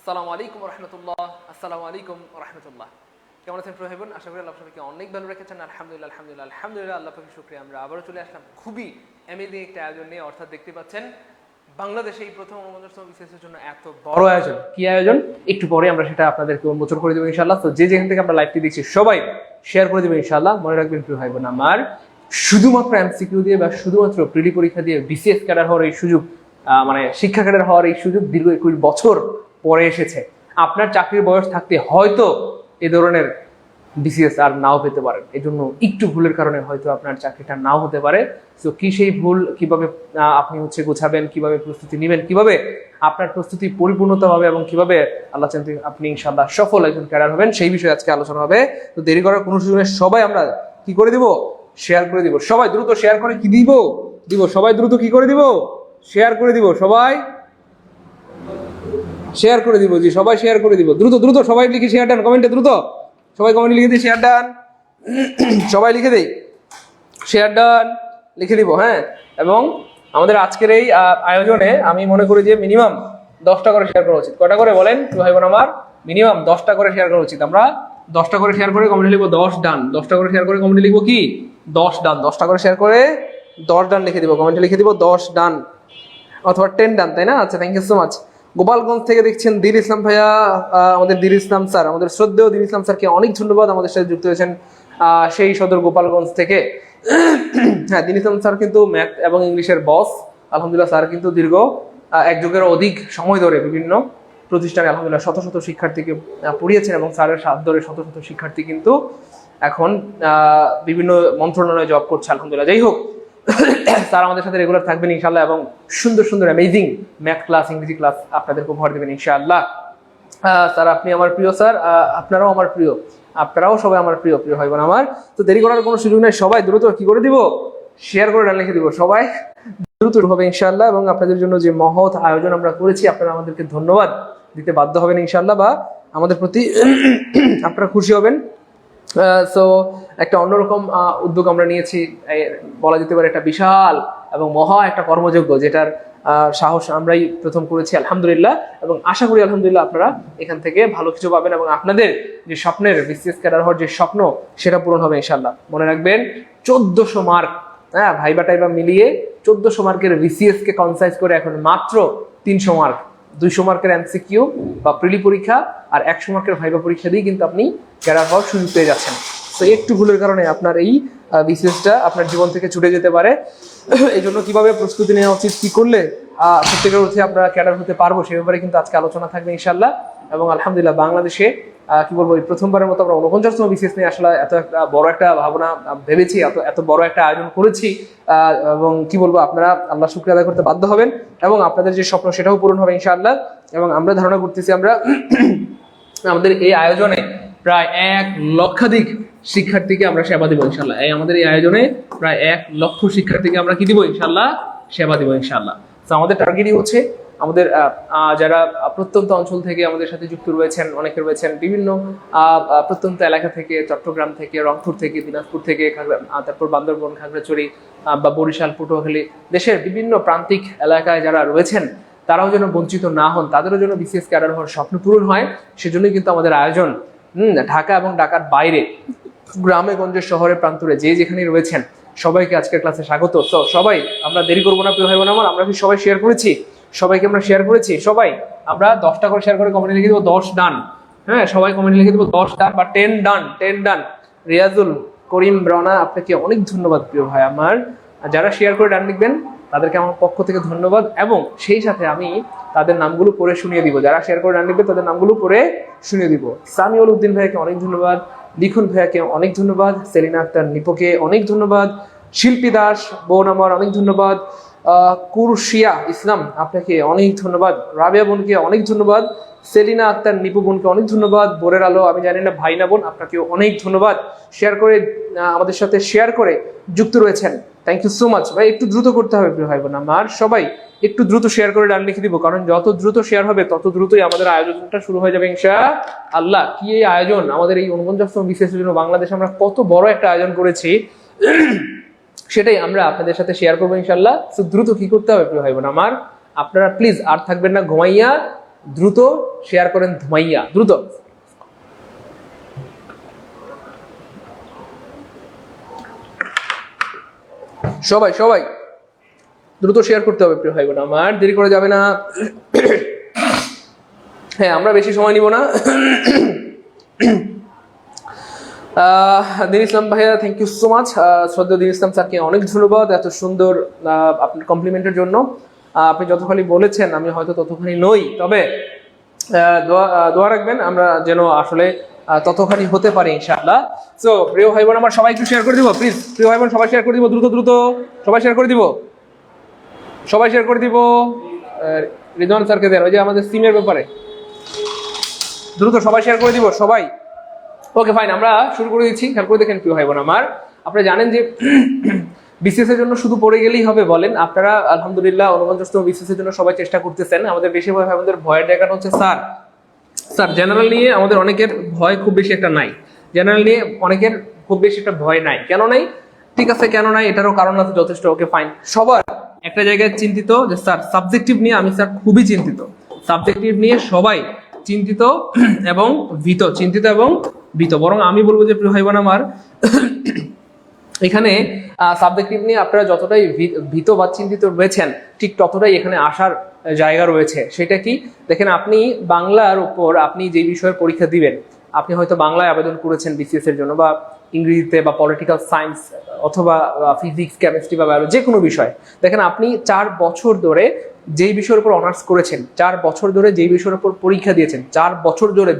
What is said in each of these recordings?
আসসালামু আলাইকুম রহমতুল্লাহ। আসসালামু আলাইকুম রহমতুল্লাহ। কেমন আছেন প্রিয় ভাই বোন? আশা করি আল্লাহ সবাইকে অনেক ভালো রেখেছেন। আলহামদুলিল্লাহ আলহামদুলিল্লাহ আলহামদুলিল্লাহ, আল্লাহ পাকের শুকরিয়া। আমরা আবারও চলে আসলাম খুবই অ্যামেজিং একটা আয়োজন নিয়ে। অর্থাৎ দেখতে পাচ্ছেন বাংলাদেশে এই প্রথম অনুমোদন বিসিএসের জন্য এত বড় আয়োজন। কি আয়োজন একটু পরে আমরা সেটা আপনাদেরকে উন্মোচন করে দেবো ইনশাআল্লাহ। তো যে যেখান থেকে আমরা লাইভটি দেখছি সবাই শেয়ার করে দেবেন ইনশাআল্লাহ। মনে রাখবেন প্রিয় ভাই বোন আমার, শুধুমাত্র এমসিকিউ দিয়ে বা শুধুমাত্র প্রিলি পরীক্ষা দিয়ে বিসিএস ক্যাডার হওয়ার এই সুযোগ, মানে শিক্ষা ক্যাডার হওয়ার এই সুযোগ দীর্ঘ 21 বছর পরে এসেছে। আপনার চাকরির বয়স থাকতে হয়তো এই ধরনের বিসিএস আর নাও পেতে পারেন। এই জন্য একটু ভুলের কারণে হয়তো আপনার চাকরিটা নাও হতে পারে। তো কি সেই ভুল কিভাবে আপনি গোছাবেন, কিভাবে প্রস্তুতি নেবেন, কিভাবে আপনার প্রস্তুতি পরিপূর্ণতা হবে এবং কিভাবে আল্লাহ চান আপনি ইনশাআল্লাহ সফল একজন ক্যাডার হবেন, সেই বিষয়ে আজকে আলোচনা হবে। তো দেরি করার কোনো সুযোগ নেই, সবাই আমরা কি করে দিব, শেয়ার করে দিব। সবাই দ্রুত শেয়ার করে কি দিব, সবাই দ্রুত কি করে দিব, শেয়ার করে দিব। সবাই শেয়ার করে দিব, জি সবাই শেয়ার করে দিব। দ্রুত দ্রুত সবাই লিখে শেয়ার ডান কমেন্টে, দ্রুত সবাই কমেন্ট লিখে দিই শেয়ার ডান, সবাই লিখে দেই শেয়ার ডান লিখে দিব। হ্যাঁ, এবং আমাদের আজকের এই আয়োজনে আমি মনে করি যে মিনিমাম 10টা করে শেয়ার করা উচিত। কটা করে বলেন ভাই বোন আমার? মিনিমাম 10টা করে শেয়ার করা উচিত। আমরা 10টা করে শেয়ার করে কমেন্টে লিখবো 10 ডান। 10টা করে শেয়ার করে কমেন্টে লিখবো কি 10 ডান। 10টা করে শেয়ার করে 10 ডান লিখে দিব, কমেন্টে লিখে দিব 10 ডান অথবা 10 ডান, তাই না? আচ্ছা, thank you so much. Gopalganj থেকে দেখছেন দিল ইসলাম ভাইয়া, আমাদের দিল ইসলাম স্যার, আমাদের শ্রদ্ধেয় দিল ইসলাম স্যারকে অনেক ধন্যবাদ, আমাদের সাথে যুক্ত হয়েছেন সেই সদর গোপালগঞ্জ থেকে। হ্যাঁ, দিল ইসলাম স্যার কিন্তু ম্যাথ এবং ইংলিশের বস। আলহামদুলিল্লাহ স্যার কিন্তু দীর্ঘ 1 যুগের অধিক সময় ধরে বিভিন্ন প্রতিষ্ঠানে আলহামদুলিল্লাহ শত শত শিক্ষার্থীকে পড়িয়েছেন এবং স্যারের সাথ ধরে শত শত শিক্ষার্থী কিন্তু এখন বিভিন্ন মন্ত্রণালয়ে জব করছে আলহামদুলিল্লাহ। যাই হোক, স্যার আমাদের সাথে রেগুলার থাকবেন ইনশাআল্লাহ এবং সুন্দর সুন্দর অ্যামেজিং ম্যাথ ক্লাস, ইংরেজি ক্লাস আপনাদেরকে উপহার দেবেন ইনশাআল্লাহ। স্যার আপনি আমার প্রিয় স্যার, আপনারাও আমার প্রিয়, আপনারাও সবাই আমার প্রিয় ভাই বোন আমার। তো দেরি করার কোনো সুযোগ নেই, সবাই দ্রুত কি করে দিব, শেয়ার করে ডান লিখে দিব। সবাই দ্রুত হবে ইনশাআল্লাহ। এবং আপনাদের জন্য যে মহৎ আয়োজন আমরা করেছি, আপনারা আমাদেরকে ধন্যবাদ দিতে বাধ্য হবেন ইনশাআল্লাহ, বা আমাদের প্রতি আপনারা খুশি হবেন। সো একটা অন্যরকম উদ্যোগ আমরা নিয়েছি, বলা যেতে পারে একটা বিশাল এবং মহা একটা কর্মযজ্ঞ, যেটার সাহস আমরাই প্রথম করেছি আলহামদুলিল্লাহ। এবং আশা করি আলহামদুলিল্লাহ আপনারা এখান থেকে ভালো কিছু পাবেন এবং আপনাদের যে স্বপ্নের বিসিএস ক্যাডার হওয়ার যে স্বপ্ন, সেটা পূরণ হবে ইনশাআল্লাহ। মনে রাখবেন 1400 মার্ক, হ্যাঁ ভাইবা টাইবা মিলিয়ে 1400 মার্কের বিসিএস কে কনসাইজ করে এখন মাত্র 300 মার্ক, 200 মার্কের এমসিকিউ বা প্রিলি পরীক্ষা আর 100 মার্কের ভাইবা পরীক্ষা দিয়ে কিন্তু আপনি ক্যাডার হওয়ার সুযোগ পেয়ে যাচ্ছেন। তো একটু ভুলের কারণে আপনার এই বিসিএসটা আপনার জীবন থেকে ছুটে যেতে পারে। এই জন্য কিভাবে প্রস্তুতি নেওয়া উচিত, কি করলে প্রত্যেকের অর্থে আপনারা ক্যাডার হতে পারবো, সে ব্যাপারে কিন্তু আজকে আলোচনা থাকবে ইনশাআল্লাহ। এবং আলহামদুলিল্লাহ বাংলাদেশে কি বলবো, এই প্রথমবারের মতো আমরা 49তম বিসিএস নিয়ে আসলে এত একটা বড় একটা ভাবনা ভেবেছি, এত বড় একটা আয়োজন করেছি। এবং কি বলবো, আপনারা আল্লাহ শুকরিয়া আদায় করতে বাধ্য হবেন এবং আপনাদের যে স্বপ্ন সেটাও পূরণ হবে ইনশাআল্লাহ। এবং আমরা ধারণা করতেছি আমরা আমাদের এই আয়োজনে প্রায় 1 লক্ষাধিক শিক্ষার্থীকে আমরা সেবা দিব ইনশাআল্লাহ। আমাদের এই আয়োজনে প্রায় 1 লক্ষ শিক্ষার্থীকে আমরা কি দিব ইনশাআল্লাহ, সেবা দিব ইনশাআল্লাহ। তো আমাদের টার্গেটই হচ্ছে আমাদের যারা প্রত্যন্ত অঞ্চল থেকে আমাদের সাথে যুক্ত রয়েছেন, অনেকে রয়েছেন বিভিন্ন প্রত্যন্ত এলাকা থেকে, চট্টগ্রাম থেকে, রংপুর থেকে, দিনাজপুর থেকে, তারপর বান্দরবন, খাগড়াছড়ি বা বরিশাল, পটুয়াখালী, দেশের বিভিন্ন প্রান্তিক এলাকায় যারা রয়েছেন, তারাও যেন বঞ্চিত না হন, তাদেরও যেন বিসিএস ক্যাডার হওয়ার স্বপ্ন পূরণ হয়, সেজন্যই কিন্তু আমাদের আয়োজন। ঢাকা এবং ঢাকার বাইরে, গ্রামে গঞ্জে, শহরে প্রান্তরে যে যেখানে রয়েছেন সবাইকে আজকের ক্লাসে স্বাগত। তো সবাই আমরা দেরি করবো না প্রিয় ভাই বোন আমার, আমরা কি সবাই শেয়ার করেছি? সবাইকে আমরা শেয়ার করেছি। সবাই আমরা 10টা করে শেয়ার করে কমেন্টে লিখে দেবো 10 ডান। হ্যাঁ, সবাই কমেন্টে লিখে দেবো 10 ডান বা 10 ডান, 10 ডান। রিয়াজুল করিম রনা, আপনাকে অনেক ধন্যবাদ প্রিয় ভাই আমার। যারা শেয়ার করে ডান লিখবেন তাদেরকে আমার পক্ষ থেকে ধন্যবাদ, এবং সেই সাথে আমি তাদের নামগুলো পড়ে শুনিয়ে দিব। যারা শেয়ার করে ডান লিখবে তাদের নামগুলো পড়ে শুনিয়ে দিব। সামিউল উদ্দিন ভাইকে অনেক ধন্যবাদ, লিখুন ভাইয়াকে অনেক ধন্যবাদ, সেলিনা আক্তার নিপোকে অনেক ধন্যবাদ, শিল্পী দাস বোন আমার অনেক ধন্যবাদ, কুরশিয়া ইসলাম আপনাকে অনেক ধন্যবাদ, রাবিয়া বোনকে অনেক ধন্যবাদ, সেলিনা আক্তার নিপু বোনকে অনেক ধন্যবাদ, বোরের আলো আমি জানি না ভাই না বোন, আপনাকেও অনেক ধন্যবাদ। শেয়ার করে আমাদের সাথে শেয়ার করে যুক্ত রয়েছেন, থ্যাংক ইউ সো মাচ ভাই। একটু দ্রুত করতে হবে প্রিয় ভাই বোন আমার, সবাই একটু দ্রুত শেয়ার করে ডান লিখে দিব, কারণ যত দ্রুত শেয়ার হবে তত দ্রুতই আমাদের আয়োজনটা শুরু হয়ে যাবে ইনশাআল্লাহ। কি এই আয়োজন, আমাদের এই 49তম বিসিএসের জন্য বাংলাদেশে আমরা কত বড় একটা আয়োজন করেছি, সেটাই আমরা আপনাদের সাথে শেয়ার করবো ইনশাআল্লাহ। তো দ্রুত কি করতে হবে প্রিয় ভাই বোন আমার, আপনারা প্লিজ আর থাকবেন না ঘুমাইয়া, দ্রুত শেয়ার করেন ধুমাইয়া, দ্রুত। সবাই সবাই দ্রুত শেয়ার করতে হবে প্রিয় ভাই বোন আমার, দেরি করে যাবে না। হ্যাঁ, আমরা বেশি সময় নিব না। দিন ইসলাম ভাইয়া, থ্যাংক ইউ সো মাচ। শ্রদ্ধেয় দিন ইসলাম স্যারকে অনেক ধন্যবাদ এত সুন্দর আপনার কমপ্লিমেন্টের জন্য। আপনি যতখানি বলেছেন আমি হয়তো ততখানি নই, তবে দোয়া রাখবেন আমরা যেন আসলে ততখানি হতে পারি ইনশাআল্লাহ। সো প্রিয় ভাই বোন আমার, সবাই একটু শেয়ার করে দিব প্লিজ। প্রিয় ভাই বোন সবাই শেয়ার করে দিব, দ্রুত দ্রুত সবাই শেয়ার করে দিব, সবাই শেয়ার করে দিব। রিদওয়ান স্যারকে দেন, ওই যে আমাদের সিমের ব্যাপারে, দ্রুত সবাই শেয়ার করে দিব সবাই। ওকে ফাইন, আমরা শুরু করে দিচ্ছি। খেয়াল করে দেখেন প্রিয় ভাই বোন আমার, আপনারা জানেন যে বিসিএস এর জন্য শুধু পড়ে গেলেই হবে বলেন? আপনারা আলহামদুলিল্লাহ 49তম বিসিএস এর জন্য সবাই চেষ্টা করতেছেন। আমাদের বেশিরভাগ আমাদের ভয়ের জায়গাটা হচ্ছে স্যার জেনারেল নিয়ে আমাদের অনেকের ভয় খুব বেশি একটা নাই, জেনারেল নিয়ে অনেকের খুব বেশি একটা ভয় নাই। কেন নাই? ঠিক আছে, কেন নাই এটারও কারণ আছে যথেষ্ট। ওকে ফাইন, সবার একটা জায়গায় চিন্তিত যে স্যার সাবজেক্টিভ নিয়ে আমি স্যার খুবই চিন্তিত, সাবজেক্টিভ নিয়ে সবাই চিন্তিত এবং ভীত, চিন্তিত এবং ভীত। বরং আমি বলবো যে প্রিয় ভাই বোন আমার, এখানে সাবজেক্টিভ নিয়ে আপনারা যতটাই ভীত বা চিন্তিত রয়েছেন, ঠিক ততটাই এখানে আসার জায়গা রয়েছে। সেটা কি দেখেন, আপনি বাংলার উপর আপনি যে বিষয়ের পরীক্ষা দিবেন, আপনি হয়তো বাংলায় আবেদন করেছেন বিসিএস এর জন্য, বা ইংরেজিতে বা পলিটিক্যাল সায়েন্স অথবা ফিজিক্স, কেমিস্ট্রি বা বায়োলজি, যে কোনো বিষয়। দেখেন আপনি 4 বছর ধরে যেই বিষয়ের উপর অনার্স করেছেন, 4 বছর ধরে যেই বিষয়ের উপর পরীক্ষা দিয়েছেন, 4 বছর ধরে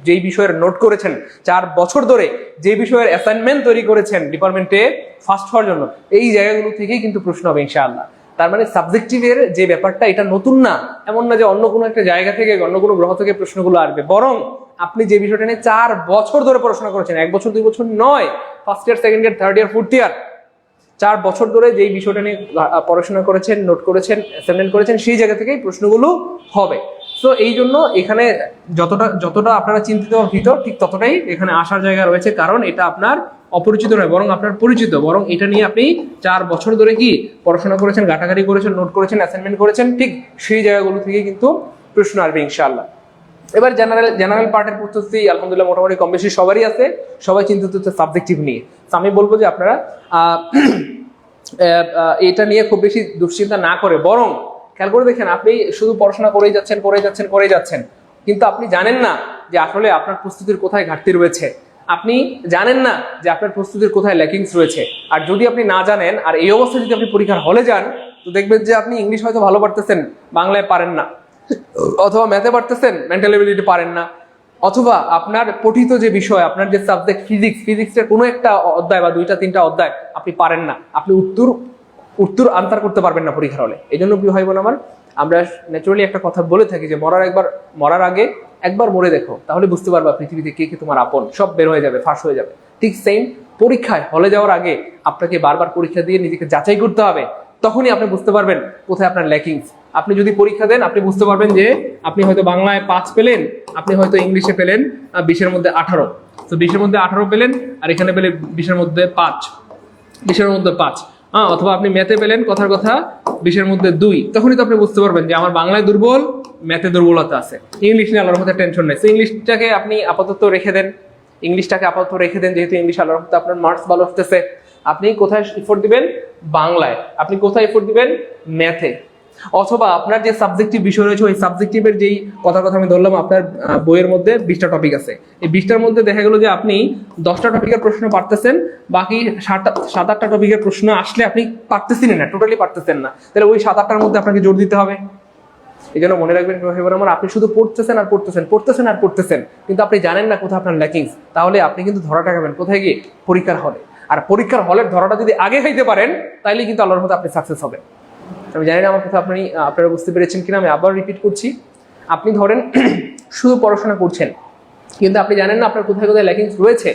যেই বিষয়ের নোট করেছেন, 4 বছর ধরে যে বিষয়ের অ্যাসাইনমেন্ট তৈরি করেছেন ডিপার্টমেন্টে ফার্স্ট হওয়ার জন্য, এই জায়গাগুলো থেকেই কিন্তু প্রশ্ন হবে ইনশাআল্লাহ। তার মানে সাবজেক্টিভের যে ব্যাপারটা, এটা নতুন না, এমন না যে অন্য কোনো একটা জায়গা থেকে অন্য কোনো গ্রহ থেকে প্রশ্নগুলো আসবে, বরং আপনি যে বিষয়টা নিয়ে 4 বছর ধরে পড়াশোনা করেছেন, 1 বছর 2 বছর নয়, first year, second year, third year, fourth year, 4 বছর ধরে যেই বিষয়টা নিয়ে পড়াশোনা করেছেন, নোট করেছেন, অ্যাসাইনমেন্ট করেছেন, সেই জায়গা থেকেই প্রশ্নগুলো হবে। সো এই জন্য এখানে যতটা আপনারা চিন্তিত ভীত, ঠিক ততটাই এখানে আসার জায়গা রয়েছে। কারণ এটা আপনার অপরিচিত নয়, বরং আপনার পরিচিত, বরং এটা নিয়ে আপনি 4 বছর ধরে কি পড়াশোনা করেছেন, ঘাটাঘাটি করেছেন, নোট করেছেন, অ্যাসাইনমেন্ট করেছেন, ঠিক সেই জায়গাগুলো থেকে কিন্তু প্রশ্ন আসবে ইনশাআল্লাহ। এবার জেনারেল পার্টের প্রস্তুতি আলহামদুলিল্লাহ মোটামুটি কম বেশি সবারই আছে, সবাই চিন্তিত হচ্ছে সাবজেক্টিভ নিয়ে। আমি বলবো যে আপনারা এটা নিয়ে খুব বেশি দুশ্চিন্তা না করে, বরং খেয়াল করে দেখেন, আপনি শুধু পড়াশোনা করেই যাচ্ছেন, কিন্তু আপনি জানেন না যে আসলে আপনার প্রস্তুতির কোথায় ঘাটতি রয়েছে, আপনি জানেন না যে আপনার প্রস্তুতির কোথায় ল্যাকিংস রয়েছে। আর যদি আপনি না জানেন, আর এই অবস্থায় যদি আপনি পরীক্ষার হলে যান, তো দেখবেন যে আপনি ইংলিশ হয়তো ভালো পারতেছেন, বাংলায় পারেন না, অথবা ম্যাথে পারতেছেন, মেন্টাল এবিলিটি পারেন না, অথবা আপনার পঠিত যে বিষয়, আপনার যে সাবজেক্ট ফিজিক্সের কোনো একটা অধ্যায় বা 2-3টা অধ্যায় আপনি পারেন না, আপনি উত্তর আনসার করতে পারবেন না পরীক্ষার হলে। এই জন্য প্রিয় ভাই বোন আমার, আমরা ন্যাচুরালি একটা কথা বলে থাকি যে মরার আগে একবার মরে দেখো, তাহলে বুঝতে পারবা পৃথিবীতে কে কে তোমার আপন, সব বের হয়ে যাবে, ফাঁস হয়ে যাবে। ঠিক সেম পরীক্ষায় হলে যাওয়ার আগে আপনাকে বারবার পরীক্ষা দিয়ে নিজেকে যাচাই করতে হবে, তখনই আপনি বুঝতে পারবেন কোথায় আপনার ল্যাকিংস। আপনি যদি পরীক্ষা দেন, আপনি বুঝতে পারবেন যে আপনি হয়তো বাংলায় 5 পেলেন, আপনি হয়তো ইংলিশে পেলেন 20-এর মধ্যে 18, তো 20-এর মধ্যে 18 পেলেন, আর এখানে পেলেন 20-এর মধ্যে 5, অথবা আপনি ম্যাথে পেলেন কথার কথা 20-এর মধ্যে 2, তখনই তো আপনি বুঝতে পারবেন যে আমার বাংলায় দুর্বল, ম্যাথে দুর্বলতা আছে, ইংলিশ নিয়ে আল্লাহর মধ্যে টেনশন নেই। তো ইংলিশটাকে আপনি আপাতত রেখে দেন, যেহেতু ইংলিশ আল্লাহর মধ্যে আপনার মার্কস ভালো আসতেছে। আপনি কোথায় এফোর্ট দিবেন? বাংলায়। আপনি কোথায় এফোর্ট দিবেন? ম্যাথে। অথবা আপনার যে সাবজেক্টিভ বিষয় রয়েছে, ওই সাবজেক্টিভের যেই কথা আমি ধরলাম, আপনার বইয়ের মধ্যে 20টা টপিক আছে, এই 20টার মধ্যে দেখা গেল যে আপনি 10টা টপিকের প্রশ্ন পারতেছেন, বাকি 7-8টা টপিকের প্রশ্ন আসলে আপনি পারতেছেন না, টোটালি পারতেছেন না, তাহলে ওই 7-8টার মধ্যে আপনাকে জোর দিতে হবে। এই জন্য মনে রাখবেন আমার, আপনি শুধু পড়তেছেন, কিন্তু আপনি জানেন না কোথায় আপনার ল্যাকিংস, তাহলে আপনি কিন্তু ধরাটা খাবেন কোথায় গিয়ে? পরীক্ষার হলে। আর পরীক্ষার হলের ধরাটা যদি আগে খাইতে পারেন, তাইলে কিন্তু আল্লাহর মধ্যে আপনি সাকসেস হবেন। আমি জানি না আমার কথা আপনারা বুঝতে পেরেছেন কিনা, আমি আবার রিপিট করছি। আপনি ধরেন শুধু পড়াশোনা করছেন, কিন্তু আপনি জানেন না আপনার কোথায় কোথায় ল্যাকিংস রয়েছে।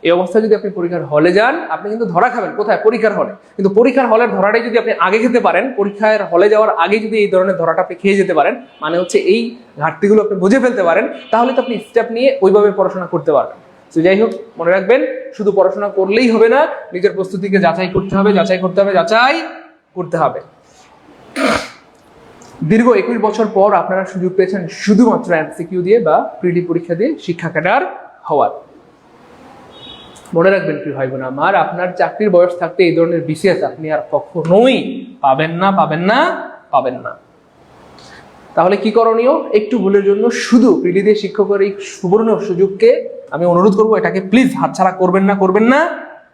এই অবস্থায় যদি আপনি পরীক্ষার হলে যান, আপনি কিন্তু ধরা খাবেন কোথায়? পরীক্ষার হলে। কিন্তু পরীক্ষার হলের ধরাটাই যদি আপনি আগে খেতে পারেন, পরীক্ষার হলে যাওয়ার আগে যদি এই ধরনের ধরাটা আপনি খেয়ে যেতে পারেন, মানে হচ্ছে এই ঘাটতিগুলো আপনি বুঝে ফেলতে পারেন, তাহলে তো আপনি স্টেপ নিয়ে ওইভাবে পড়াশোনা করতে পারবেন। তো যাই হোক, মনে রাখবেন, শুধু পড়াশোনা করলেই হবে না, নিজের প্রস্তুতিকে যাচাই করতে হবে। দীর্ঘ 21 বছর পর আপনারা সুযোগ পেয়েছেন শুধুমাত্র এমসিকিউ দিয়ে বা প্রিলি পরীক্ষা দিয়ে শিক্ষা ক্যাডার হওয়ার। মনে রাখবেন প্রিয় ভাই বোন আমার, আপনার চাকরির বয়স থাকতে এই ধরনের বিসিএস আপনি আর কখনোই পাবেন না, পাবেন না, পাবেন না। তাহলে কি করণীয়? একটু ভুলের জন্য শুধু প্রিলি দিয়ে শিক্ষকের এই সুবর্ণ সুযোগকে আমি অনুরোধ করবো, এটাকে প্লিজ হাতছাড়া করবেন না, করবেন না,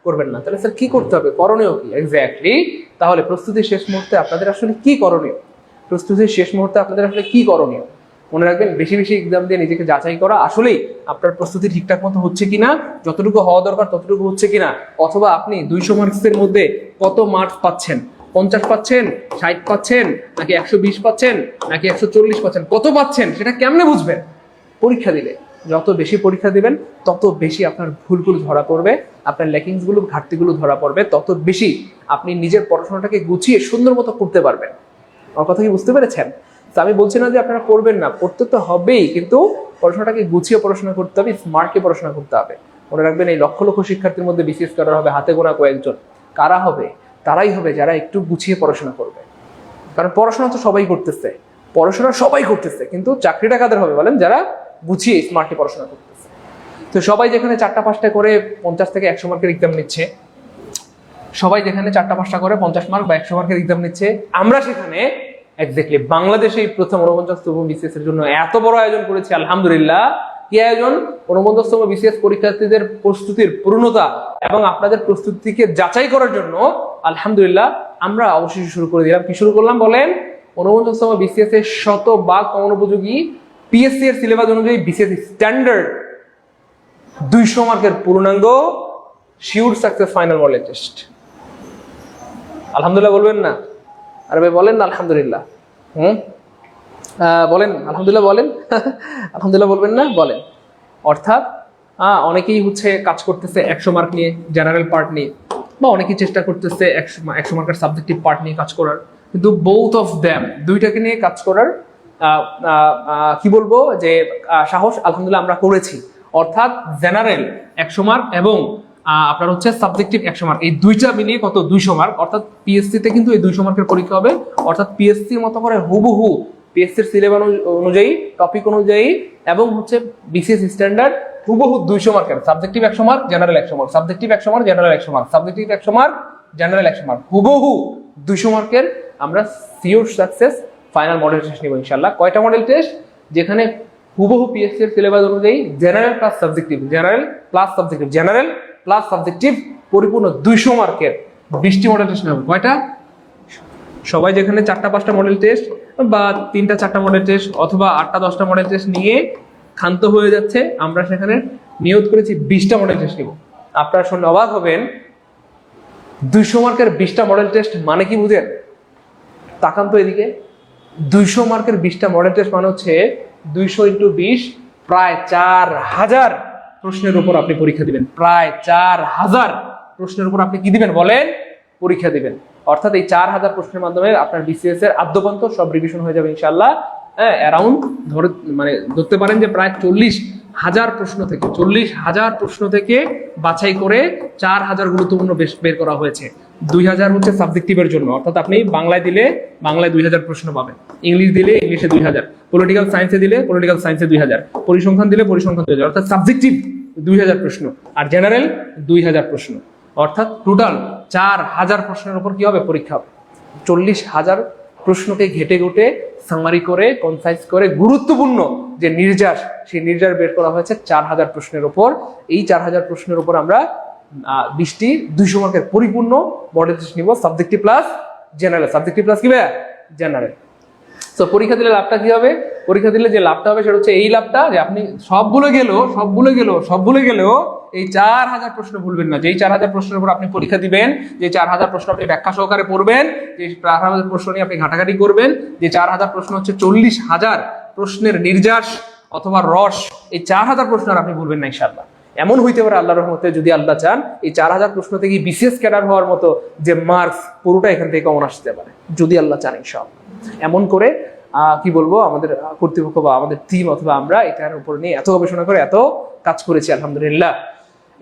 করবেন না। তাহলে স্যার কি করতে হবে, করণীয় কি এক্স্যাক্টলি? তাহলে প্রস্তুতির শেষ মুহূর্তে আপনাদের আসলে কি করণীয়? প্রস্তুতির শেষ মুহূর্তে আপনাদের আসলে কি করণীয়? মনে রাখবেন, বেশি বেশি এক্সাম দিয়ে নিজেকে যাচাই করা, আসলেই আপনার প্রস্তুতি ঠিকঠাক মতো হচ্ছে কিনা, যতটুকু হওয়া দরকার ততটুকু হচ্ছে কিনা, অথবা আপনি 200 মার্কসের মধ্যে কত মার্কস পাচ্ছেন, 50 পাচ্ছেন, 60 পাচ্ছেন, নাকি 120 পাচ্ছেন, নাকি 140 পাচ্ছেন, কত পাচ্ছেন সেটা কেমনে বুঝবেন? পরীক্ষা দিলে। যত বেশি পরীক্ষা দিবেন তত বেশি আপনার ভুলগুলো ধরা পড়বে, আপনার ল্যাকিংস গুলো, ঘাটতিগুলো ধরা পড়বে, তত বেশি আপনি নিজের পড়াশোনাটাকে গুছিয়ে সুন্দর মতো করতে পারবেন। আমার কথা কি বুঝতে পেরেছেন? তো আমি বলছি না যে আপনারা করবেন না, পড়তে তো হবেই, কিন্তু পড়াশোনাটাকে গুছিয়ে পড়াশোনা করতে হবে, স্মার্টকে পড়াশোনা করতে হবে। মনে রাখবেন, এই লক্ষ লক্ষ শিক্ষার্থীর মধ্যে বিসিএস ক্যাডার হবে হাতে গোনা কয়েকজন। কারা হবে? তারাই হবে যারা একটু গুছিয়ে পড়াশোনা করবে। কারণ পড়াশোনা তো সবাই করতেছে, পড়াশোনা সবাই করতেছে, কিন্তু চাকরিটা কাদের হবে বলেন? যারা গুছিয়ে স্মার্টলি পড়াশোনা করতেছে। তো সবাই যেখানে 4টা-5টা করে 50 থেকে 100 মার্কের এক্সাম নিচ্ছে, সবাই যেখানে 4টা-5টা করে 50 মার্ক বা 100 মার্কের এক্সাম নিচ্ছে, আমরা সেখানে এক্স্যাক্টলি বাংলাদেশে প্রথম 49তম বিসিএস এর জন্য এত বড় আয়োজন করেছি। আলহামদুলিল্লাহ। কি আয়োজন? 49তম বিসিএস পরীক্ষার্থীদের প্রস্তুতির পূর্ণতা এবং আপনাদের প্রস্তুতিকে যাচাই করার জন্য আলহামদুলিল্লাহ আমরা অবশ্যই শুরু করে দিলাম। কি শুরু করলাম বলেন? 49তম বিসিএস এর শতভাগ কমন উপযোগী পিএসসি এর সিলেবাস অনুযায়ী বিসিএস স্ট্যান্ডার্ড 200 মার্কের পূর্ণাঙ্গ sure success final model test. আলহামদুলিল্লাহ বলবেন না? আরে ভাই বলেন না আলহামদুলিল্লাহ। বলেন আলহামদুলিল্লাহ, বলেন আলহামদুলিল্লাহ, বলবেন না? বলেন। অর্থাৎ অনেকেই কাজ করতেছে 100 মার্ক নিয়ে, জেনারেল পার্ট নিয়ে, বা অনেকেই চেষ্টা করতেছে 100 মার্কের সাবজেক্টিভ পার্ট নিয়ে কাজ করার, কিন্তু বোথ অফ দ্যাম, দুইটাকে নিয়ে কাজ করার কি বলবো যে সাহস আলহামদুলিল্লাহ আমরা করেছি। অর্থাৎ জেনারেল 100 মার্ক এবং আপনার সাবজেক্টিভ 100 মার্ক, এই দুইটা মিলিয়ে কত? 200 মার্ক। অর্থাৎ পিএসসি তে কিন্তু এই 200 মার্কের পরীক্ষা হবে। অর্থাৎ পিএসসির মতো করে হুবহু পিএসসির সিলেবাস অনুযায়ী, টপিক অনুযায়ী এবং বিসিএস স্ট্যান্ডার্ড হুবহু 200 মার্কের subjective 100 mark, general 100 mark, subjective 100 mark, general 100 mark, subjective 100 mark, general 100 mark, হুবহু 200 মার্কের আমরা sure success final model test নিব ইনশাআল্লাহ। কয়টা মডেল টেস্ট? যেখানে হুবহু পিএসসি এর সিলেবাস অনুযায়ী general plus subjective, general plus subjective, general plus subjective পরিপূর্ণ 200 মার্কের 20টি মডেল টেস্ট নেব। কয়টা? সবাই যেখানে 4টা-5টা মডেল টেস্ট বা 3টা-4টা মডেল টেস্ট অথবা 8টা-10টা মডেল টেস্ট নিয়ে ক্ষান্ত হয়ে যাচ্ছে, আমরা সেখানে নিয়োগ করেছি 20টা মডেল টেস্ট নিব। আপনারা শুনে অবাক হবেন, 200 মার্কের 20টা মডেল টেস্ট মানে কি বুঝেন? তাকান তো এদিকে। 200 মার্কের 20টা মডেল টেস্ট মানে 200 × 20, প্রায় 4000 প্রশ্নের উপর আপনি পরীক্ষা দিবেন। প্রায় 4000 প্রশ্নের উপর আপনি কি দিবেন বলেন? পরীক্ষা দিবেন। অর্থাৎ এই 4000 প্রশ্নের মাধ্যমে আপনার বিসিএস এর আদ্যপান্ত সব রিভিশন হয়ে যাবে ইনশাআল্লাহ। অ্যারাউন্ড ধরতে পারেন যে প্রায় 40,000 প্রশ্ন থেকে বাছাই করে 4000 গুরুত্বপূর্ণ বের করা হয়েছে। 2000 সাবজেক্টিভের জন্য, অর্থাৎ আপনি বাংলায় দিলে বাংলায় 2000 প্রশ্ন পাবেন, ইংলিশ দিলে ইংলিশে 2000, পলিটিক্যাল সায়েন্সে দিলে পলিটিক্যাল সায়েন্সে 2000, পরিসংখ্যান দিলে পরিসংখ্যান 2000, অর্থাৎ সাবজেক্টিভ 2000 প্রশ্ন আর জেনারেল 2000 প্রশ্ন। অর্থাৎ টোটাল 4000 প্রশ্নের উপর কি হবে? পরীক্ষা হবে। 40,000 প্রশ্নকে ঘেটে ঘুটে সামারি করে, কনসাইজ করে, গুরুত্বপূর্ণ যে নির্যাস, সেই নির্যাস বের করা হয়েছে 4000 প্রশ্নের উপর। এই 4000 প্রশ্নের উপর আমরা 20টি 200 মার্কের পরিপূর্ণ মডেল টেস্ট নিব, subjective plus general. Subjective plus কি ভাই? জেনারেল। তো পরীক্ষা দিলে লাভটা কি হবে? পরীক্ষা দিলে যে লাভটা হবে সেটা এই লাভটা যে আপনি সবগুলো গেলেও এই 4000 প্রশ্ন ভুলবেন না। যেই 4000 প্রশ্নের উপর আপনি পরীক্ষা দিবেন, যে 4000 প্রশ্ন আপনি ব্যাখ্যা সহকারে পড়বেন, যে 4000 প্রশ্ন নিয়ে আপনি ঘাটাঘাটি করবেন, যে 4000 প্রশ্ন 40,000 প্রশ্নের নির্যাস অথবা রস, এই 4000 প্রশ্ন আর আপনি ভুলবেন না ইনশাআল্লাহ। এমন হইতে পারে আল্লাহর রহমতে, যদি আল্লাহ চান, এই 4000 প্রশ্ন থেকে বিসিএস ক্যাডার হওয়ার মতো যে মার্কস পুরোটা এখান থেকে কমন আসতে পারে, যদি আল্লাহ চান ইনশাআল্লাহ। এমন করে কি বলবো, আমাদের কর্তৃপক্ষ বা আমাদের টিম অথবা আমরা এটার উপর নিয়ে এত গবেষণা করে এত কাজ করেছি আলহামদুলিল্লাহ।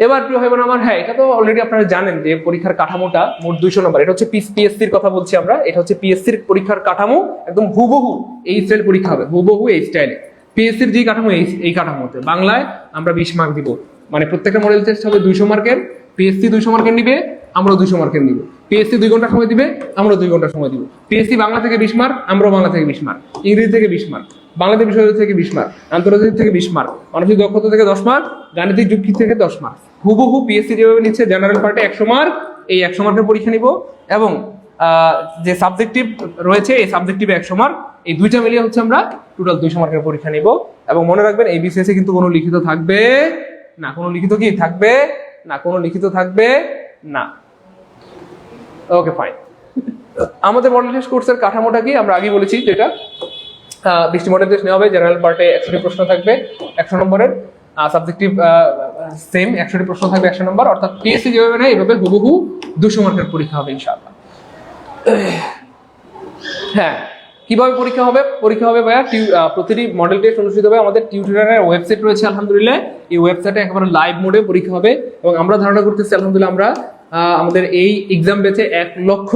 এবার প্রিয় ভাই বোন আমার, হ্যাঁ এটা তো অলরেডি আপনারা জানেন যে পরীক্ষার কাঠামোটা মোট 200 নম্বর। এটা হচ্ছে পিএসসির কথা বলছি আমরা, এটা হচ্ছে পিএসসির পরীক্ষার কাঠামো, একদম হুবহু এই স্টাইল পরীক্ষা হবে, হুবহু এই স্টাইলে। পিএসসির যে কাঠামো এই কাঠামোতে বাংলায় আমরা 20 মার্ক দিব, মানে প্রত্যেকটা মডেল টেস্ট হবে 200 মার্কের, পিএসসি 200 মার্কের নিবে, আমরাও 200 মার্কের নিব। পিএসসি 2 ঘন্টা সময় দিবে, আমরাও 2 ঘন্টা সময় দিব। পিএসসি বাংলা থেকে 20 মার্ক, আমরাও বাংলা থেকে 20 মার্ক, ইংরেজি থেকে 20 মার্ক, বাংলাদেশ বিষয় থেকে 20 মার্ক, আন্তর্জাতিক থেকে 20 মার্ক, মানসিক দক্ষতা থেকে 10 মার্ক, গাণিতিক যুক্তি থেকে 10 মার্ক। হুবহু পিএসসি যেভাবে নিচ্ছে জেনারেল পার্টে 100 মার্ক, এই 100 মার্কের পরীক্ষা নিব, এবং যে সাবজেক্টিভ রয়েছে এই সাবজেক্টিভে 100 মার্ক, এই দুইটা মিলিয়ে হচ্ছে আমরা টোটাল 200 মার্কের পরীক্ষা নিব। এবং মনে রাখবেন এই বিসিএস কিন্তু কোনো লিখিত থাকবে না, কোনো লিখিত কি থাকবে না, কোনো লিখিত থাকবে না। Okay fine. আমাদের মডেল টেস্ট কোর্সের কাঠামোটা কি আমরা আগে বলেছি, যেটা 20টি মডেল টেস্ট নেওয়া হবে, জেনারেল পার্টে 100টি প্রশ্ন থাকবে 100 নম্বরের, সাবজেক্টিভ সেম 100টি প্রশ্ন থাকবে 100 নম্বর, অর্থাৎ পিএসসি যেভাবে নেয় এইভাবে হুবহু 200 মার্কের পরীক্ষা হবে ইনশাআল্লাহ। হ্যাঁ, কিভাবে পরীক্ষা হবে? পরীক্ষা হবে ভাইয়া প্রতিটি মডেল টেস্ট অনুষ্ঠিত হবে আমাদের টিউটোরিয়ালের ওয়েবসাইট রয়েছে আলহামদুলিল্লাহ, এই ওয়েবসাইটে একেবারে লাইভ মোডে পরীক্ষা হবে। এবং আমরা ধারণা করতেছি আলহামদুলিল্লাহ আমরা আমাদের এই এক্সাম ব্যাচে 1 লক্ষ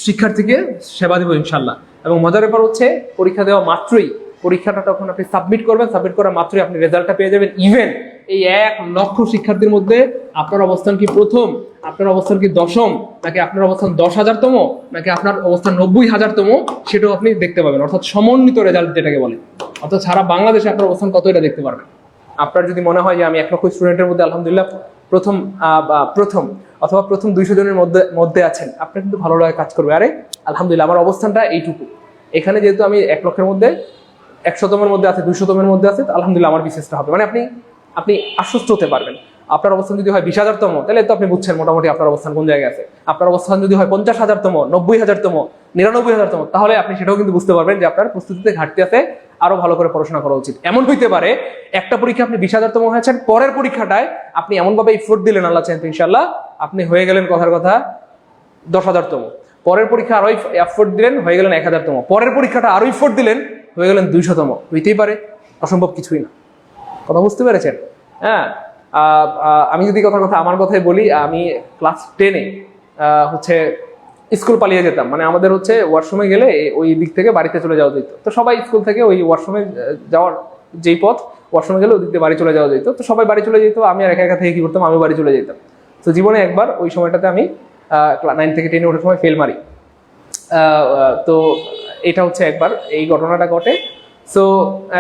শিক্ষার্থীকে সেবা দেবো ইনশাল্লাহ। এবং মজার ব্যাপার হচ্ছে পরীক্ষা দেওয়া মাত্রই, পরীক্ষাটা তখন আপনি সাবমিট করবেন, সাবমিট করা মাত্রই আপনি রেজাল্টটা পেয়ে যাবেন। ইভেন এই 1 লক্ষ শিক্ষার্থীর মধ্যে আপনার অবস্থান কি প্রথম, আপনার অবস্থান কি দশম, নাকি আপনার অবস্থান 10,000তম, নাকি আপনার অবস্থান 90,000তম, সেটাও আপনি দেখতে পাবেন। অর্থাৎ সমন্বিত রেজাল্ট যেটাকে বলে, অর্থাৎ সারা বাংলাদেশে আপনার অবস্থান কত এটা দেখতে পারবেন। আপনার যদি মনে হয় যে আমি 1 লক্ষ স্টুডেন্টের মধ্যে আলহামদুলিল্লাহ প্রথম অথবা প্রথম 200 জনের মধ্যে আছেন, আপনার কিন্তু ভালো লাগে কাজ করবে, আরে আলহামদুলিল্লাহ আমার অবস্থানটা এইটুকু, এখানে যেহেতু আমি 1 লক্ষের মধ্যে 100তমের মধ্যে আছে, 200তমের মধ্যে আছে, আলহামদুলিল্লাহ আমার বিশেষটা হবে। মানে আপনি আশ্বস্ত হতে পারবেন। আপনার অবস্থান যদি হয় 20,000তম, তাহলে তো আপনি বুঝছেন মোটামুটি আপনার অবস্থান কোন জায়গায় আছে। আপনার অবস্থান যদি হয় 50,000তম, 90,000তম, 99,000তম, তাহলে আপনি সেটাও কিন্তু বুঝতে পারবেন যে আপনার প্রস্তুতিতে ঘাটতি আছে, আরো ভালো করে পড়াশোনা করা উচিত। এমন হইতে পারে একটা পরীক্ষা আপনি 20,000তম হয়েছেন, পরের পরীক্ষাটায় আপনি এমন ভাবে এফোর্ট দিলেন, আল্লাহ চাইতে ইনশাআল্লাহ আপনি হয়ে গেলেন কথার কথা 10,000তম, পরের পরীক্ষা আরো এফোর্ট দিলেন, হয়ে গেলেন 1,000তম, পরের পরীক্ষাটা আরো এফোর্ট দিলেন, হয়ে গেলেন 200তম। হইতেই পারে, অসম্ভব কিছুই না। কথা বুঝতে পেরেছেন? হ্যাঁ, আমি যদি আমার কথাই বলি, আমি ক্লাস 10-এ হচ্ছে স্কুল পালিয়ে যেতাম। মানে আমাদের হচ্ছে ওয়াশরুমে গেলে ওই দিক থেকে বাড়িতে চলে যাওয়া যেত। তো সবাই স্কুল থেকে ওই ওয়াশরুমে যাওয়ার যেই পথ, ওয়াশরুমে গেলে ওই দিক থেকে বাড়ি চলে যাওয়া যেত। তো সবাই বাড়ি চলে যেত, আমি আর একা একা থেকে কি করতাম, আমি বাড়ি চলে যেতাম। তো জীবনে একবার ওই সময়টাতে আমি 9 থেকে 10-এ ওঠার সময় ফেল মারি। তো এটা হচ্ছে একবার এই ঘটনাটা ঘটে। সো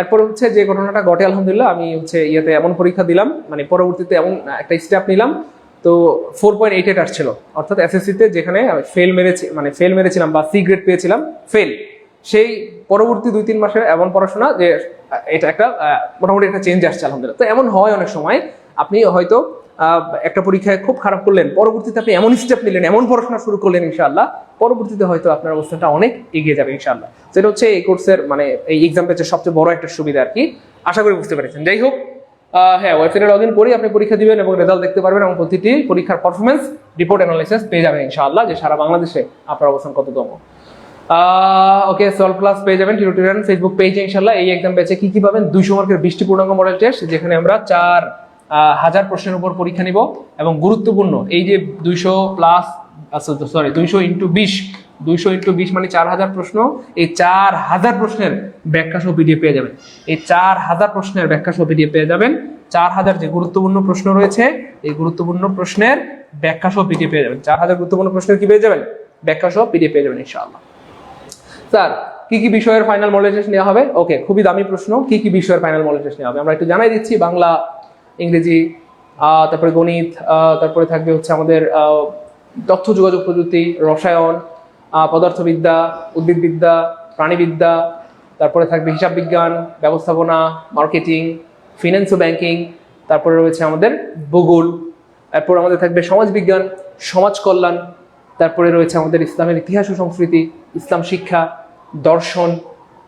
এরপর হচ্ছে যে ঘটনাটা ঘটে, আলহামদুলিল্লাহ আমি হচ্ছে ইয়েতে এমন পরীক্ষা দিলাম, মানে পরবর্তীতে এমন একটা স্টেপ নিলাম, তো 4.88 আসছিল, অর্থাৎ এসএসসিতে যেখানে ফেল মেরেছিলাম বা সি গ্রেড পেয়েছিলাম, ফেল। সেই পরবর্তী 2-3 মাসের এমন পড়াশোনা যে এটা একটা মোটামুটি একটা চেঞ্জ আসছে আলহামদুলিল্লাহ। তো এমন হয় অনেক সময়, আপনি হয়তো একটা পরীক্ষায় খুব খারাপ করলেন, পরবর্তীতে আপনি এমন স্টেপ নিলেন, এমন পড়াশোনা শুরু করলেন, ইনশাআল্লাহ পরবর্তীতে হয়তো আপনার অবস্থানটা অনেক এগিয়ে যাবে ইনশাআল্লাহ। সেটা হচ্ছে এই কোর্সের মানে এই এক্সাম ব্যাচের সবচেয়ে বড় একটা সুবিধা আর কি, আশা করি বুঝতে পেরেছেন। যাই হোক, হ্যাঁ, ওয়েবসাইটে লগ ইন করে আপনি পরীক্ষা দিবেন এবং রেজাল্ট দেখতে পারবেন, এবং প্রতিটি পরীক্ষার পারফরমেন্স রিপোর্ট অ্যানালাইসিস পেয়ে যাবেন ইনশাআল্লাহ, যে সারা বাংলাদেশে আপনার অবস্থান কততম। ওকে, সলভ ক্লাস পেয়ে যাবেন টিউটোরিয়াল ফেসবুক পেজে ইনশাআল্লাহ। এই এক্সাম ব্যাচে কি কি পাবেন? 200 মার্কের 20টি পূর্ণাঙ্গ মডেল টেস্ট, যেখানে আমরা 4,000 প্রশ্নের উপর পরীক্ষা নিব, এবং গুরুত্বপূর্ণ এই যে 200 × 20 মানে 4,000 প্রশ্ন, এই 4,000 প্রশ্নের ব্যাখ্যা সহ পিডিএফ পেয়ে যাবেন। এই 4,000 প্রশ্নের ব্যাখ্যা সহ পিডিএফ পেয়ে যাবেন। 4,000 যে গুরুত্বপূর্ণ প্রশ্ন রয়েছে, এই গুরুত্বপূর্ণ প্রশ্নের ব্যাখ্যা সহ পিডিএফ পেয়ে যাবেন। 4,000 গুরুত্বপূর্ণ প্রশ্নের কি পেয়ে যাবেন? ব্যাখ্যা সহ পিডিএফ পেয়ে যাবেন ইনশাআল্লাহ। স্যার, কি কি বিষয়ের ফাইনাল মডেল টেস্ট নেওয়া হবে? ওকে, খুবই দামি প্রশ্ন। কি কি বিষয়ের ফাইনাল মডেল টেস্ট নেওয়া হবে আমরা একটু জানাই দিচ্ছি। বাংলা, ইংরেজি, তারপরে গণিত, তারপরে থাকবে হচ্ছে আমাদের তথ্য যোগাযোগ প্রযুক্তি, রসায়ন, পদার্থবিদ্যা, উদ্ভিদবিদ্যা, প্রাণীবিদ্যা, তারপরে থাকবে হিসাব বিজ্ঞান, ব্যবস্থাপনা, মার্কেটিং, ফিন্যান্স ও ব্যাংকিং, তারপরে রয়েছে আমাদের ভূগোল, এরপর আমাদের থাকবে সমাজ বিজ্ঞান, সমাজ কল্যাণ, তারপরে রয়েছে আমাদের ইসলামের ইতিহাস ও সংস্কৃতি, ইসলাম শিক্ষা, দর্শন,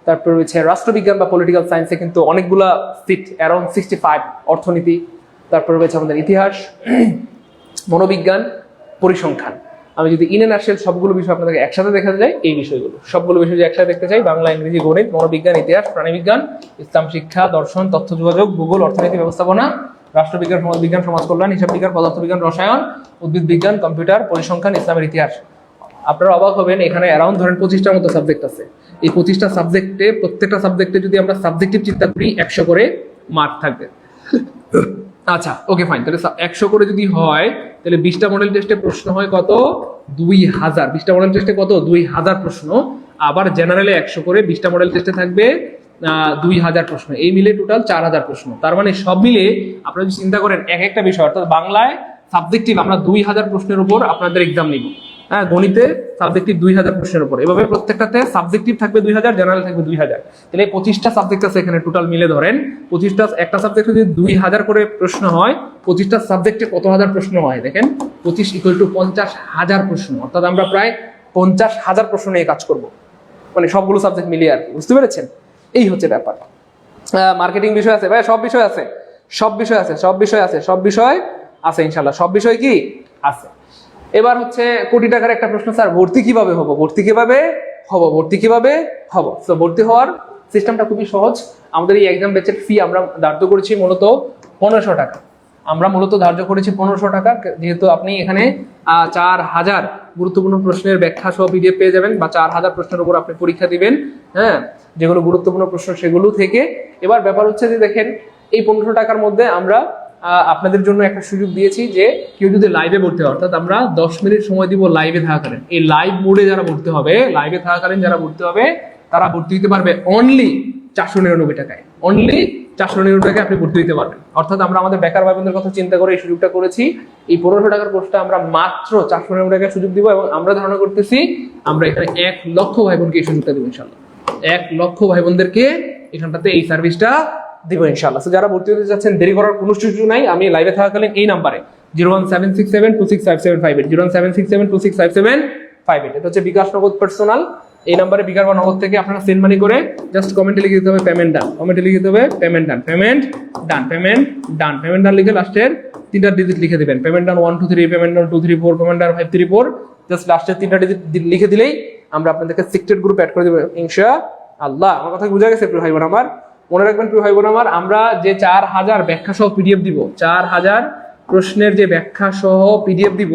তারপরে রয়েছে রাষ্ট্রবিজ্ঞান বা পলিটিক্যাল সায়েন্সে কিন্তু অনেকগুলা সিট, অ্যারাউন্ড 65, অর্থনীতি, তারপরে রয়েছে আমাদের ইতিহাস, মনোবিজ্ঞান, পরিসংখ্যান। আমি যদি ইন এন্ড আর্টসেল সবগুলো বিষয় আপনাদেরকে একসাথে দেখা যায়, এই বিষয়গুলো সবগুলো বিষয় যদি একসাথে দেখতে চাই, বাংলা, ইংরেজি, গণিত, মনোবিজ্ঞান, ইতিহাস, প্রাণীবিজ্ঞান, ইসলাম শিক্ষা, দর্শন, তথ্য যোগাযোগ, ভূগোল, অর্থনীতি, ব্যবস্থাপনা, রাষ্ট্রবিজ্ঞান, সমাজবিজ্ঞান, সমাজ কল্যাণ, হিসাব বিজ্ঞান, পদার্থবিজ্ঞান, রসায়ন, উদ্ভিদ বিজ্ঞান, কম্পিউটার, পরিসংখ্যান, ইসলামের ইতিহাস। আপনারা অবাক হবেন, এখানে অ্যারাউন্ড ধরেন 25টার মতো সাবজেক্ট আছে। এই 25টা সাবজেক্টে প্রত্যেকটা সাবজেক্টে যদি আমরা সাবজেক্টিভ চিন্তা করি 100 করে মার্ক থাকবে। আচ্ছা ওকে ফাইন, তাহলে 100 করে যদি হয় তাহলে 20টা মডেল টেস্টে প্রশ্ন হয় কত? 2000। 20টা মডেল টেস্টে কত? 2000 প্রশ্ন। আবার জেনারেলে 100 করে, 20টা মডেল টেস্টে থাকবে 2000 প্রশ্ন। এই মিলে টোটাল 4000 প্রশ্ন। তার মানে সব মিলে আপনারা যদি চিন্তা করেন এক একটা বিষয়, অর্থাৎ বাংলায় সাবজেক্টিভ আমরা 2000 প্রশ্নের উপর আপনাদের এক্সাম নিব। হ্যাঁ, গণিতে সাবজেক্টিভ 2000 প্রশ্নের উপর। এভাবে প্রত্যেকটাতে সাবজেক্টিভ থাকবে 2000, জেনারেল থাকবে 2000। তাহলে 25টা সাবজেক্ট আছে এখানে টোটাল মিলে ধরেন 25টা, একটা সাবজেক্টে যদি 2000 করে প্রশ্ন হয়, 25টা সাবজেক্টে কত হাজার প্রশ্ন হয় দেখেন, 25 = 50,000 প্রশ্ন। অর্থাৎ আমরা প্রায় 50,000 প্রশ্ন নিয়ে কাজ করব, মানে সবগুলো সাবজেক্ট মিলিয়ে আর কি। বুঝতে পেরেছেন? এই হচ্ছে ব্যাপার। মার্কেটিং বিষয় আছে ভাই, সব বিষয় আছে, সব বিষয় আছে, সব বিষয় আছে, সব বিষয় আছে ইনশাল্লাহ, সব বিষয় কি আছে। এবার হচ্ছে কোটি টাকার একটা প্রশ্ন, স্যার ভর্তি কিভাবে হবো? ভর্তি কিভাবে হবো? ভর্তি কিভাবে হবো? তো ভর্তি হওয়ার সিস্টেমটা খুবই সহজ। আমাদের এই এক্সাম ব্যাচের ফি আমরা ধার্য করেছি মূলত 1500 টাকা। আমরা মূলত ধার্য করেছি 1500 টাকা, যেহেতু আপনি এখানে 4000 গুরুত্বপূর্ণ প্রশ্নের ব্যাখ্যা সহ পিডিএফ পেয়ে যাবেন, বা 4000 প্রশ্নের উপর আপনি পরীক্ষা দিবেন। হ্যাঁ, যেগুলো গুরুত্বপূর্ণ প্রশ্ন সেগুলো থেকে। এবার ব্যাপার হচ্ছে যে দেখেন, এই 1500 টাকার মধ্যে আমরা আপনাদের জন্য একটা সুযোগ দিয়েছি যে কেউ যদি লাইভে ভর্তি হয়, অর্থাৎ আমরা 10 মিনিট সময় দিব লাইভে থাকাকালীন। এই লাইভ মোডে যারা ভর্তি হবে, লাইভে থাকাকালীন যারা ভর্তি হবে, তারা ভর্তি দিতে পারবে অনলি 499 টাকায়। অনলি 499 টাকায় আপনি ভর্তি দিতে পারবেন। অর্থাৎ আমরা আমাদের বেকার ভাই বোনদের কথা চিন্তা করে এই সুযোগটা করেছি। এই 1500 টাকার কোর্সটা আমরা মাত্র 499 টাকায় সুযোগ দিব, এবং আমরা ধারণা করতেছি আমরা এখানে 1 লক্ষ ভাই বোনকে এই সুযোগটা দেবো ইনশাল্লাহ। 1 লক্ষ ভাই বোনদেরকে এখানটাতে এই সার্ভিসটা দিব ইনশাআল্লাহ। যারা ভর্তি হতে যাচ্ছেন, দেরি করার কোনো সুযোগ নাই। আমি লাইভে থাকাকালীন এই নাম্বারে 01767265758 01767265758, এটা হচ্ছে বিকাশ নগদ পার্সোনাল। এই নাম্বারে বিকাশ বা নগদ থেকে আপনারা সেন্ড মানি করে জাস্ট কমেন্টে লিখে দিতে হবে পেমেন্ট ডান। কমেন্টে লিখে দিতে হবে পেমেন্ট ডান, পেমেন্ট ডান, পেমেন্ট ডান। পেমেন্ট ডান লিখে লাস্টের 3টা ডিজিট লিখে দিবেন। পেমেন্ট ডান 1 2 3, পেমেন্ট ডান 2 3 4, পেমেন্ট ডান 5 3 4। জাস্ট লাস্টের 3টা ডিজিট লিখে দিলেই আমরা আপনাদেরকে সিক্রেট গ্রুপ অ্যাড করে দেব ইনশাআল্লাহ। আমার কথা বুঝা গেছে প্রিয় ভাই বোন আমার? মনে রাখবেন প্রিয় ভাই বোন আমার, আমরা যে 4000 ব্যাখ্যা সহ পিডিএফ দিব, 4000 প্রশ্নের যে ব্যাখ্যা সহ পিডিএফ দিব,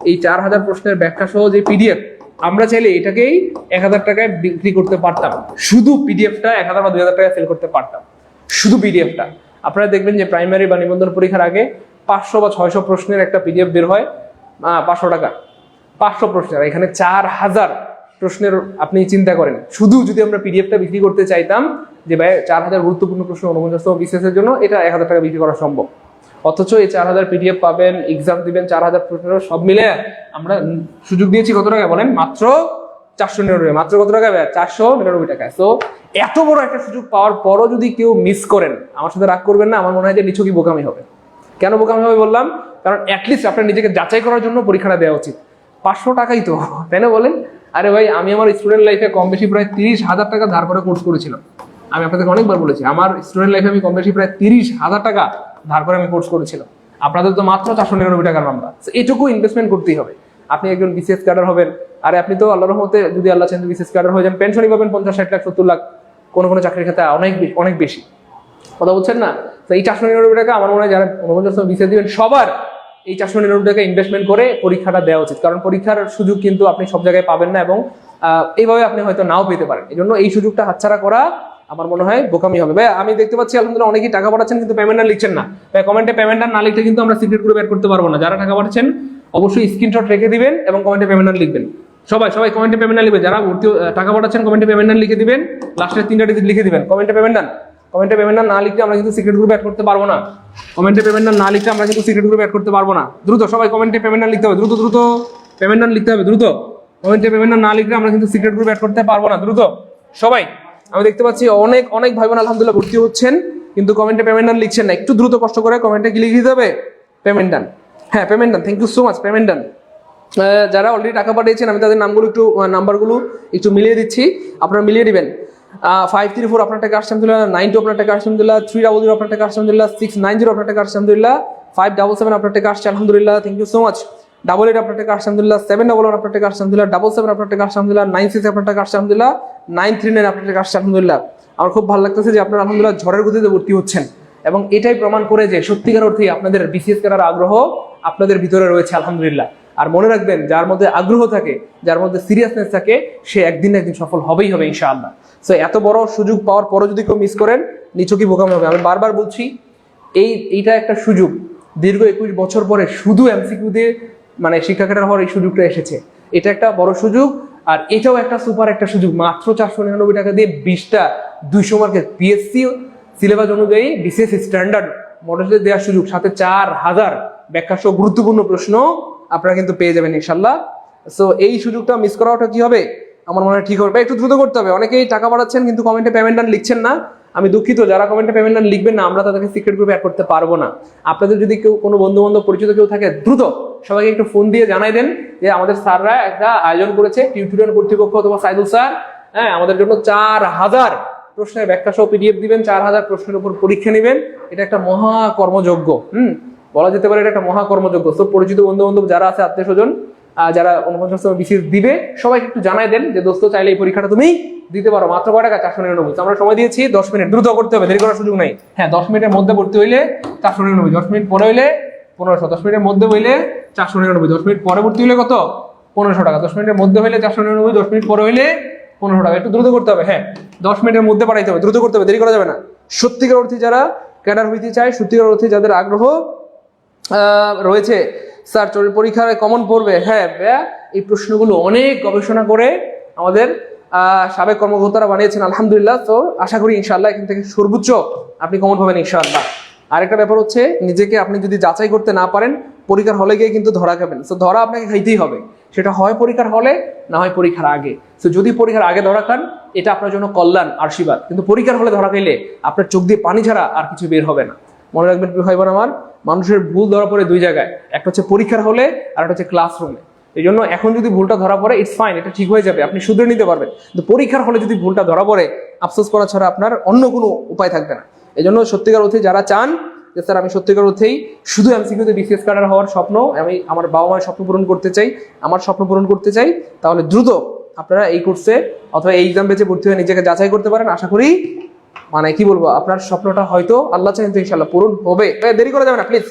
এই 4000 প্রশ্নের ব্যাখ্যা সহ যে পিডিএফ, আমরা চাইলে এটাকেই 1000 টাকায় বিক্রি করতে পারতাম। শুধু পিডিএফটা 1000 বা 2000 টাকায় সেল করতে পারতাম, শুধু পিডিএফটা। আপনারা দেখবেন যে প্রাইমারি বা নিবন্ধন পরীক্ষার আগে 500 বা 600 প্রশ্নের একটা পিডিএফ বের হয় 500 টাকা, 500 প্রশ্নের। এখানে 4000 প্রশ্নের আপনি চিন্তা করেন, শুধু যদি আমরা পিডিএফটা বিক্রি করতে চাইতাম যে ভাই 4000 গুরুত্বপূর্ণ প্রশ্ন অনুমোদন বিশেষের জন্য, এটা 1000 টাকা বিক্রি করা সম্ভব। অথচ এই 4000 পিডিএফ পাবেন, এক্সাম দিবেন, 4000 প্রশ্ন সব মিলে আমরা সুযোগ দিয়েছি কত টাকা বলেন? মাত্র 499। মাত্র কত টাকা? 499 টাকা। তো এত বড় একটা সুযোগ পাওয়ার পরও যদি কেউ মিস করেন, আমার সাথে রাগ করবেন না, আমার মনে হয় যে নিছকই বোকামি হবে। কেন বোকামি হবে বললাম? কারণ অ্যাটলিস্ট আপনার নিজেকে যাচাই করার জন্য পরীক্ষাটা দেওয়া উচিত। 500 টাকাই তো, তাই না বলেন? আরে ভাই, আমি আমার স্টুডেন্ট লাইফে কম বেশি প্রায় 30,000 টাকা ধার করে কোর্স করেছিলাম। আমি আপনাদেরকে অনেকবার বলেছি, আমার স্টুডেন্ট লাইফে আমি কম বেশি প্রায় 30,000 টাকা ধার করে আমি কোর্স করেছিলাম। আপনাদের তো মাত্র 499 টাকার মামলা। এইটুকু ইনভেস্টমেন্ট করতেই হবে। আপনি একজন বিসিএস ক্যাডার হবেন, আরে আপনি তো আল্লাহর রহমতে যদি আল্লাহ চান বিসিএস ক্যাডার হয়ে যান, পেনশনই পাবেন 50, 60 লাখ, 70 লাখ, কোনো কোনো চাকরির ক্ষেত্রে অনেক বেশি। কথা বলছেন না? তো এই 499 টাকা আমার মনে হয় যারা 49 বিসিএস দিবেন, সবার এই 499 টাকা ইনভেস্টমেন্ট করে পরীক্ষাটা দেওয়া উচিত। কারণ পরীক্ষার সুযোগ কিন্তু আপনি সব জায়গায় পাবেন না, এবং এইভাবে আপনি হয়তো নাও পেতে পারেন। এই জন্য এই সুযোগটা হাতছাড়া করা আমার মনে হয় বোকামি হবে। ভাই আমি দেখতে পাচ্ছি আলহামদুলিল্লাহ অনেকেই টাকা পাঠাচ্ছেন, কিন্তু পেমেন্ট না লিখছেন না। ভাই কমেন্টে পেমেন্ট না লিখলে কিন্তু আমরা সিক্রেট গ্রুপে অ্যাড করতে পারবো না। যারা টাকা পাঠাচ্ছেন অবশ্যই স্ক্রিনশট রেখে দিবেন এবং কমেন্টে পেমেন্ট না লিখবেন। সবাই কমেন্টে পেমেন্ট না লিখবেন। যারা টাকা পাঠাচ্ছেন কমেন্টে পেমেন্ট না লিখে দিবেন, লাস্টের 3টা ডিজিট লিখে দিবেন কমেন্টে পেমেন্ট না। কমেন্টে পেমেন্ট না লিখলে আমরা কিন্তু সিক্রেট গ্রুপে অ্যাড করতে পারবো না। কমেন্টে পেমেন্ট না লিখলে আমরা কিন্তু সিক্রেট গ্রুপে অ্যাড করতে পারবো না। দ্রুত সবাই কমেন্টে পেমেন্ট না লিখতে হবে, দ্রুত পেমেন্ট না লিখতে হবে, দ্রুত কমেন্টে পেমেন্ট না লিখলে আমরা কিন্তু সিক্রেট গ্রুপে অ্যাড করতে পারবো না। দ্রুত সবাই। আমি দেখতে পাচ্ছি অনেক ভাই বোন আলহামদুলিল্লাহ ভর্তি হচ্ছেন, কিন্তু কমেন্টে পেমেন্ট ডান লিখছেন না। একটু দ্রুত কষ্ট করে কমেন্টে কি লিখে দিতে হবে? Payment done. হ্যাঁ, payment done. Thank you so much, payment done. যারা অলরেডি টাকা পাঠিয়েছেন আমি তাদের নাম্বারগুলো একটু মিলিয়ে দিচ্ছি, আপনারা মিলিয়ে দিবেন। 534 আপনার টাকা আসছে আলহামদুলিল্লাহ, 92 আপনার টাকা আসছে আলহামদুলিল্লাহ, 300 আপনার টাকা আসছে আলহামদুলিল্লাহ, 690 আপনার টাকা আসছে আলহামদুলিল্লাহ, 577 আপনার টাকা আসছে আলহামদুলিল্লাহ, থ্যাংক ইউ সো মাচ। 88 আপনার টাকা আসছে আলহামদুলিল্লাহ, 711 আপনার টাকা আসছে আলহামদুলিল্লাহ, 77 আপনার টাকা আসছে আলহামদুলিল্লাহ, 96 আপনার টাকা আসছে আলহামদুলিল্লাহ, 939 আপনার টাকা আসছে আলহামদুলিল্লাহ। আমার খুব ভালো লাগতেছে যে আপনারা আলহামদুলিল্লাহ ঝড়ের গতিতে ভর্তি হচ্ছেন। এবং এটাই প্রমাণ করে যে সত্যিকার অর্থেই আপনাদের বিসিএস করার আগ্রহ আপনাদের ভিতরে রয়েছে আলহামদুলিল্লাহ। আর মনে রাখবেন, যার মধ্যে আগ্রহ থাকে, যার মধ্যে সিরিয়াসনেস থাকে, সে একদিন না একদিন সফল হবেই হবে ইনশাআল্লাহ। সো এত বড় সুযোগ পাওয়ার পরও যদি কেউ মিস করেন, নিছকই বোকামি হবে। আমি বারবার বলছি, এইটা একটা সুযোগ। দীর্ঘ 21 বছর পরে শুধু এমসিকিউ দিয়ে মানে শিক্ষা ক্যাডার হওয়ার এই সুযোগটা এসেছে। এটা একটা বড় সুযোগ, আর এটাও একটা সুপার একটা সুযোগ। মাত্র 499 টাকা দিয়ে 20টা 200 মার্কের পিএসসি সিলেবাস অনুযায়ী বিসিএস স্ট্যান্ডার্ড মডেলে দেওয়ার সুযোগ, সাথে 4000 ব্যাখ্যা সহ গুরুত্বপূর্ণ প্রশ্ন আপনারা কিন্তু পেয়ে যাবেন ইনশাল্লাহ। সো এই সুযোগটা মিস করাটা কি হবে, আমার মনে হয় ঠিক হবে। একটু দ্রুত করতে হবে। অনেকেই টাকা বাড়াচ্ছেন কিন্তু কমেন্টে পেমেন্ট ডান লিখছেন না। আমি দুঃখিত, যারা কমেন্টে পেমেন্ট ডান লিখবেন না, আমরা তাদেরকে সিক্রেট গ্রুপে অ্যাড করতে পারবো না। আপনাদের যদি কেউ কোনো বন্ধু বান্ধব পরিচিত কেউ থাকে, দ্রুত সবাইকে একটু ফোন দিয়ে জানাই দেন যে আমাদের স্যাররা একটা আয়োজন করেছে, টিউটোরিয়াল কর্তৃপক্ষ অথবা সাইদুল স্যার, হ্যাঁ, আমাদের জন্য 4000 প্রশ্নের ব্যাখ্যা সহ পিডিএফ দিবেন, 4000 প্রশ্নের উপর পরীক্ষা নেবেন। এটা একটা মহা কর্মযজ্ঞ, বলা যেতে পারে এটা একটা মহা কর্মযজ্ঞ। সব পরিচিত বন্ধু বান্ধব যারা আছে, আত্মীয় স্বজন যারা 49তম বিসিএস দিবে, সবাইকে একটু জানাই দেন যে দোস্ত, চাইলে এই পরীক্ষাটা তুমি দিতে পারো। মাত্র কয় টাকা? 499। আমরা সময় দিয়েছি 10 মিনিট, দ্রুত করতে হবে, দেরি করার সুযোগ নাই। হ্যাঁ, 10 মিনিটের মধ্যে ভর্তি হইলে 499, 10 মিনিট পরে হইলে 1500, 10 মিনিটের মধ্যে হইলে 499, 10 মিনিট পরে ভর্তি হইলে কত? 1500 টাকা। 10 মিনিটের মধ্যে হইলে 499, 10 মিনিট পরে হইলে 1500 টাকা। একটু দ্রুত করতে হবে। হ্যাঁ, 10 মিনিটের মধ্যে পাঠাইতে হবে, দ্রুত করতে হবে, দেরি করা যাবে না। সত্যিকার অর্থে যারা ক্যাডার হইতে চায়, সত্যিকার অর্থে যাদের আগ্রহ রয়েছে, স্যার পরীক্ষায় কমন পড়বে, হ্যাঁ, এই প্রশ্নগুলো অনেক গবেষণা করে আমাদের সাবেক কর্মকর্তারা বানিয়েছেন আলহামদুলিল্লাহ। তো আশা করি ইনশাআল্লাহ এখান থেকে সর্বোচ্চ আপনি কমন পাবেন ইনশাআল্লাহ। আরেকটা ব্যাপার হচ্ছে, নিজেকে আপনি যদি যাচাই করতে না পারেন, পরীক্ষার হলে গিয়ে কিন্তু ধরা খাবেন। তো ধরা আপনাকে খাইতেই হবে, সেটা হয় পরীক্ষার হলে, না হয় পরীক্ষার আগে। তো যদি পরীক্ষার আগে ধরা খান, এটা আপনার জন্য কল্যাণ, আশীর্বাদ। কিন্তু পরীক্ষার হলে ধরা খাইলে আপনার চোখ দিয়ে পানি ছাড়া আর কিছু বের হবে না। মনে রাখবেন ভাই বোন আমার, মানুষের ভুল ধরা পড়ে দুই জায়গায়, একটা হচ্ছে পরীক্ষার হলে, আর একটা হচ্ছে ক্লাসরুমে। এই জন্য এখন যদি ভুলটা ধরা পড়ে, ইটস ফাইন, এটা ঠিক হয়ে যাবে, আপনি শুধরে নিতে পারবেন। কিন্তু পরীক্ষার হলে যদি ভুলটা ধরা পড়ে, আফসোস করা ছাড়া আপনার অন্য কোনো উপায় থাকবে না। এই জন্য সত্যিকার অর্থে যারা চান যে স্যার আমি সত্যিকার অর্থেই শুধু এমসিকিউতে বিসিএস ক্যাডার হওয়ার স্বপ্ন, আমি আমার বাবা মায়ের স্বপ্ন পূরণ করতে চাই, আমার স্বপ্ন পূরণ করতে চাই, তাহলে দ্রুত আপনারা এই কোর্সে অথবা এই এক্সাম বেচে ভর্তি হয়ে নিজেকে যাচাই করতে পারেন। আশা করি মানে কি বলবো, আপনার স্বপ্নটা হয়তো আল্লাহ চাইলে তো ইনশাআল্লাহ পূরণ হবে। দেরি করা যাবে না প্লিজ।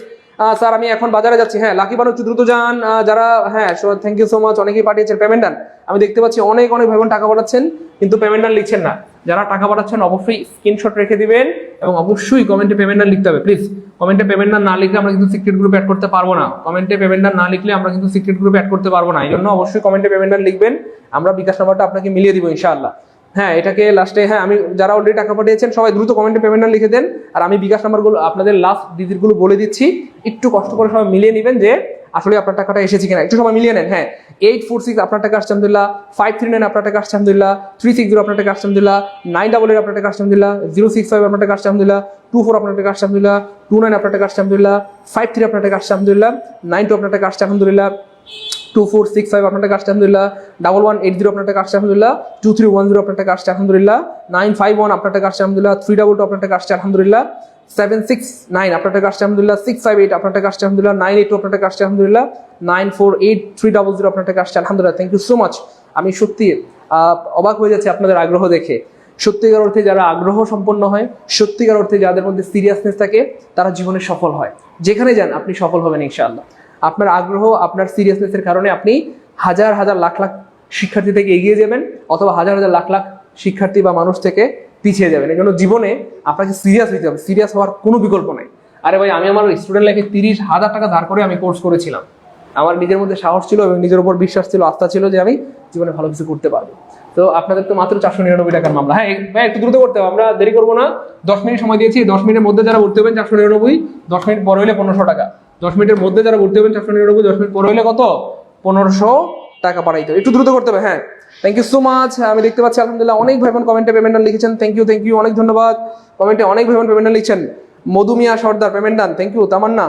স্যার আমি এখন বাজারে যাচ্ছি। হ্যাঁ, লাকি বানু, একটু দ্রুত যান যারা। হ্যাঁ, থ্যাংক ইউ সো মাচ, অনেকেই পাঠিয়েছেন পেমেন্ট ডান। আমি দেখতে পাচ্ছি অনেক ভাই বোন টাকা পাঠাচ্ছেন, কিন্তু পেমেন্ট ডান লিখছেন না। যারা টাকা পাঠাচ্ছেন অবশ্যই স্ক্রিনশট রেখে দিবেন এবং অবশ্যই কমেন্টে পেমেন্ট ডান লিখতে হবে প্লিজ। কমেন্টে পেমেন্ট ডান না লিখলে আমরা কিন্তু সিক্রেট গ্রুপে অ্যাড করতে পারবো না। কমেন্টে পেমেন্ট ডান না লিখলে আমরা কিন্তু সিক্রেট গ্রুপে অ্যাড করতে পারবো না। এই জন্য অবশ্যই কমেন্টে পেমেন্ট ডান লিখবেন, আমরা বিকাশ নাম্বারটা আপনাকে মিলিয়ে দিব ইনশাআল্লাহ। হ্যাঁ, এটাকে লাস্টে, হ্যাঁ, আমি যারা অলরেডি টাকা পাঠিয়েছেন সবাই দ্রুত কমেন্টে পেমেন্ট লিখে দেন। আর আমি বিকাশ নাম্বারগুলো আপনাদের লাস্ট ডিজিটগুলো বলে দিচ্ছি, একটু কষ্ট করে সবাই মিলিয়ে নেবেন যে আসলে আপনার টাকাটা এসেছে কিনা, একটু সময় মিলিয়ে নেন। হ্যাঁ, 846 আপনার টাকা আসছে আলহামদুলিল্লাহ, 539 আপনার টাকা আসছে আলহামদুলিল্লাহ, 360 আপনার টাকা আসছে আলহামদুলিল্লাহ, 988 আপনার টাকা আসছে আলহামদুলিল্লাহ, 065 আপনার টাকা আসছে আলহামদুলিল্লাহ, 24 আপনার টাকা আসছে আলহামদুলিল্লাহ, 29 আপনার টাকা আসছে আলহামদুলিল্লাহ, 53 আপনার টাকা আসছে আলহামদুলিল্লাহ, 92 আপনার টাকা আসছে আলহামদুলিল্লাহ, 2465 আপনার টাকা আসছে আলহামদুলিল্লাহ, 1180 আপনার টাকা আসছে আলহামদুলিল্লাহ, 2310 আপনার টাকা আসছে আলহামদুলিল্লাহ, 951 আপনার টাকা আসছে আলহামদুলিল্লাহ, 322 আপনার টাকা আসছে আলহামদুলিল্লাহ, 769 আপনার টাকা আসছে আলহামদুলিল্লাহ, 658 আপনার টাকা আসছে আলহামদুলিল্লাহ, 982 আপনার টাকা আসছে আলহামদুলিল্লাহ, 948300 আপনার টাকা আসছে আলহামদুলিল্লাহ। Thank you so much. আমি সত্যি অবাক হয়ে যাচ্ছি আপনাদের আগ্রহ দেখে। সত্যিকার অর্থে যারা আগ্রহ সম্পন্ন হয়, সত্যিকার অর্থে যাদের মধ্যে সিরিয়াসনেস থাকে, তারা জীবনে সফল হয়। যেখানে যান আপনি সফল হবেন ইনশাআল্লাহ। আপনার আগ্রহ, আপনার সিরিয়াসনেসের কারণে আপনি হাজার হাজার লাখ লাখ শিক্ষার্থী থেকে এগিয়ে যাবেন, অথবা হাজার হাজার লাখ লাখ শিক্ষার্থী বা মানুষ থেকে পিছিয়ে যাবেন। এই জন্য জীবনে আপনাকে সিরিয়াস হইতে হবে, সিরিয়াস হওয়ার কোনো বিকল্প নাই। আরে ভাই, আমি আমার স্টুডেন্ট লাইফে 30,000 টাকা ধার করে আমি কোর্স করেছিলাম। আমার নিজের মধ্যে সাহস ছিল এবং নিজের উপর বিশ্বাস ছিল, আস্থা ছিল যে আমি জীবনে ভালো কিছু করতে পারবো। তো আপনাদের তো মাত্র 499 টাকার মামলা। হ্যাঁ ভাই, একটু দ্রুত করতে হবে, আমরা দেরি করবো না। 10 মিনিট সময় দিয়েছি, 10 মিনিটের মধ্যে যারা ভর্তি হবেন 499, 10 মিনিট পরে হলে 1500 টাকা। 10 মিনিটের মধ্যে যারা ভর্তি হবেন 499, 10 মিনিট পরে হলে কত? 1500 টাকা পাঠাইতে হবে। একটু দ্রুত করতে হবে। হ্যাঁ, থ্যাংক ইউ সো মাচ। আমি দেখতে পাচ্ছি আলহামদুলিল্লাহ অনেক ভাই বোন কমেন্টে পেমেন্ট ডান লিখেছেন। থ্যাংক ইউ, অনেক ধন্যবাদ। কমেন্টে অনেক ভাই বোন পেমেন্ট ডান লিখছেন। মধুমিয়া সর্দার পেমেন্ট ডান, থ্যাংক ইউ। তামান্না,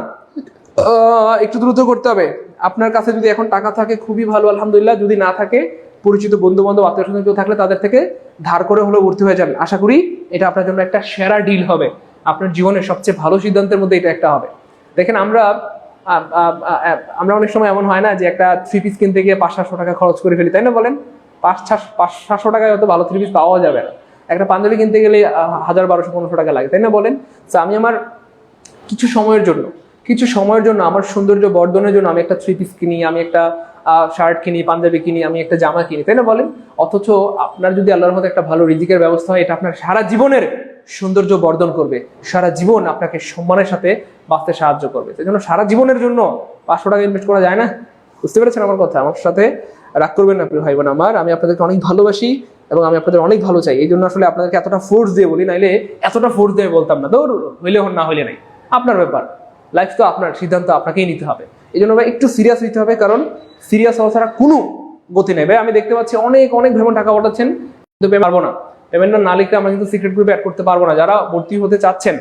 একটু দ্রুত করতে হবে। আপনার কাছে যদি এখন টাকা থাকে খুবই ভালো আলহামদুলিল্লাহ, যদি না থাকে পরিচিত বন্ধু বান্ধব আত্মীয় স্বজন কেউ থাকলে তাদের থেকে ধার করে হলেও ভর্তি হয়ে যাবেন। আশা করি এটা আপনার জন্য একটা সেরা ডিল হবে, আপনার জীবনের সবচেয়ে ভালো সিদ্ধান্তের মধ্যে এটা একটা হবে। দেখেন, আমরা অনেক সময় এমন হয় না যে একটা 3 পিস কিনতে গিয়ে 500-700 টাকা খরচ করে ফেলি, তাই না? বলেন, 500-700 টাকায় হয়তো ভালো 3 পিস পাওয়া যাবে না। একটা পাঞ্জাবি কিনতে গেলে 1000, 1200, 1500 টাকা লাগে, তাই না বলেন? তো আমি আমার কিছু সময়ের জন্য আমার সৌন্দর্য বর্ধনের জন্য আমি একটা 3 পিস কিনি, আমি একটা শার্ট কিনি, পাঞ্জাবি কিনি, আমি একটা জামা কিনি, তাই না বলেন? অথচ আপনার যদি আল্লাহর মধ্যে একটা ভালো রিজিকের ব্যবস্থা হয়, এটা আপনার সারা জীবনের সৌন্দর্য বর্ধন করবে, সারা জীবন আপনাকে সম্মানের সাথে বাঁচতে সাহায্য করবে। সেই জন্য সারা জীবনের জন্য 500 টাকা ইনভেস্ট করা যায় না? বুঝতে পেরেছেন আমার কথা? আমার সাথে রাগ করবেন না প্রিয় ভাই বোন আমার, আমি আপনাদেরকে অনেক ভালোবাসি এবং আমি আপনাদের অনেক ভালো চাই। এই জন্য আসলে আপনাদেরকে এতটা ফোর্স দিয়ে বলি, নাইলে এতটা ফোর্স দিয়ে বলতাম না। দৌড় হইলে হন, না হইলে নাই, আপনার ব্যাপার, লাইফ তো আপনার, সিদ্ধান্ত আপনাকেই নিতে হবে। এই জন্য ভাই একটু সিরিয়াস হইতে হবে, কারণ সিরিয়াস হওয়া ছাড়া কোনো গতি নেই। ভাই আমি দেখতে পাচ্ছি অনেক ভেমন টাকা পাঠাচ্ছেন, কিন্তু পারবো না, পেমেন্টটা না লিখলে আমরা কিন্তু সিক্রেট গ্রুপে অ্যাড করতে পারবো না। যারা ভর্তি হতে চাচ্ছেন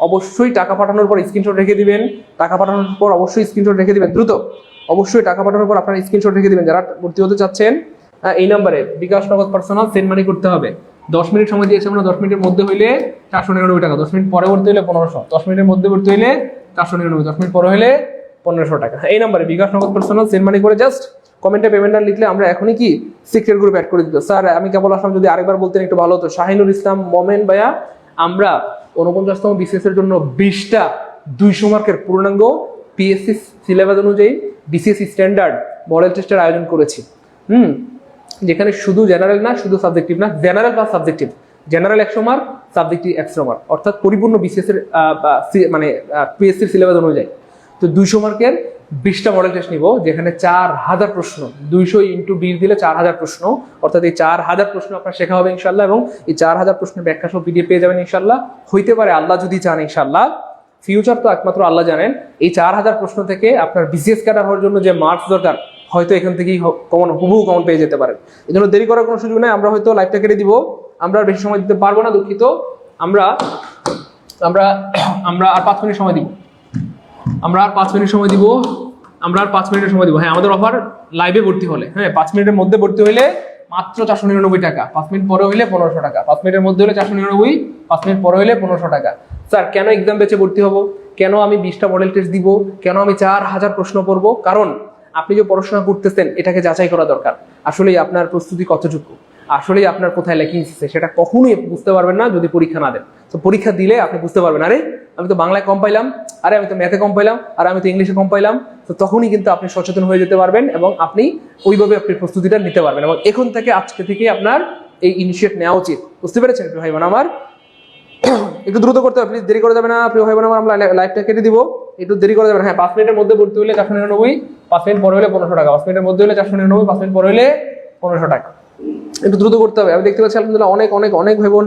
অবশ্যই টাকা পাঠানোর পর স্ক্রিনশট রেখে দিবেন, টাকা পাঠানোর পর অবশ্যই স্ক্রিনশট রেখে দিবেন, দ্রুত অবশ্যই টাকা পাঠানোর পর আপনারা স্ক্রিনশট রেখে দিবেন যারা ভর্তি হতে চাচ্ছেন। এই নাম্বারে বিকাশ নগদ পার্সোনাল সেন্ড মানি করতে হবে। 10 মিনিট সময় দিয়েছি আমরা, 10 মিনিটের মধ্যে হইলে 499 টাকা, 10 মিনিট পরে ভর্তি হইলে 1500, 10 মিনিটের মধ্যে ভর্তি হইলে 499, 10 মিনিট পরে হইলে 1500 টাকা। এই নাম্বারে বিকাশ নগদ পার্সোনাল সেন্ড মানি করে জাস্ট কমেন্টে পেমেন্ট লিখলে আমরা এখনই কি সিক্রেট গ্রুপ অ্যাড করে দিত। স্যার আমি কেবল আসলাম, যদি আরেকবার বলতেন একটু ভালো হতো। শাহিনুর ইসলাম মোমেন ভাইয়া, আমরা 49তম বিসিএস এর জন্য 20টা 200 মার্কের পূর্ণাঙ্গ পিএসসি সিলেবাস অনুযায়ী বিসিএস স্ট্যান্ডার্ড মডেল টেস্টের আয়োজন করেছি। যেখানে শুধু জেনারেল না, শুধু সাবজেক্টিভ না, general plus subjective, general 100 mark, subjective 100 mark, অর্থাৎ পরিপূর্ণ বিসিএস এর মানে পিএসসি সিলেবাস অনুযায়ী। তো 200 মার্কের 20টা মডেল টেস্ট নিব, যেখানে 4000 প্রশ্ন, 200 × 20 দিলে 4000 প্রশ্ন, অর্থাৎ এই 4000 প্রশ্ন আপনার শেখা হবে ইনশাল্লাহ, এবং এই 4000 প্রশ্নের ব্যাখ্যা সহ পিডিএফ পেয়ে যাবেন ইনশাল্লাহ। হইতে পারে আল্লাহ যদি চান ইনশাল্লাহ, ফিউচার তো একমাত্র আল্লাহ জানেন, এই 4000 প্রশ্ন থেকে আপনার বিসিএস ক্যাডার হওয়ার জন্য যে মার্কস দরকার, হয়তো এখান থেকেই হুবহু কমন পেয়ে যেতে পারেন। এই জন্য দেরি করার কোনো সুযোগ নেই, আমরা হয়তো লাইভটা কেটে দিব, আমরা আর বেশি সময় দিতে পারবো না, দুঃখিত। আমরা আর 5 মিনিট সময় দিব, আমরা আর 5 মিনিট সময় দিব, হ্যাঁ আমাদের অফার লাইভে ভর্তি হলে, হ্যাঁ 5 মিনিটের মধ্যে ভর্তি হলে মাত্র 499 টাকা, 5 মিনিট পরে হইলে 1500 টাকা, 5 মিনিটের মধ্যে হলে 499, 5 মিনিট পরে হইলে 1500 টাকা। স্যার কেন এক্সাম বেচে ভর্তি হব, কেন আমি 20টা মডেল টেস্ট দিব, কেন আমি 4000 প্রশ্ন পড়বো? কারণ আপনি যে পড়াশোনা করতেছেন এটাকে যাচাই করা দরকার, আসলেই আপনার প্রস্তুতি কতটুকু, আসলেই আপনার কোথায় ল্যাকিং আছে, সেটা কখনোই বুঝতে পারবেন না যদি পরীক্ষা না দেন। তো পরীক্ষা দিলে আপনি বুঝতে পারবেন, আরে আমি তো বাংলায় কম পাইলাম, আরে আমি তো ম্যাথে কম পাইলাম, আর আমি তো ইংলিশে কম পাইলাম। তো তখনই কিন্তু আপনি সচেতন হয়ে যেতে পারবেন এবং আপনি ওইভাবে আপনি প্রস্তুতিটা নিতে পারবেন, এবং এখন থেকে আজকে থেকে আপনার এই ইনিশিয়েট নেওয়া উচিত। বুঝতে পেরেছেন প্রিয় ভাই বোন আমার? একটু দ্রুত করতে হবে, প্লিজ দেরি করে যাবে না প্রিয় ভাই বোন আমার, আমরা লাইভটা কেটে দিব, একটু দেরি করে যাবেন। হ্যাঁ 5 মিনিটের মধ্যে ভর্তি হলে 499, 5 মিনিট পরে হলে 1500 টাকা, 5 মিনিটের মধ্যে হলে 499, 5 মিনিট পরে হলে 1500 টাকা। একটু দ্রুত করতে হবে। আমি দেখতে পাচ্ছি আলহামদুলিল্লাহ অনেক ভাই বোন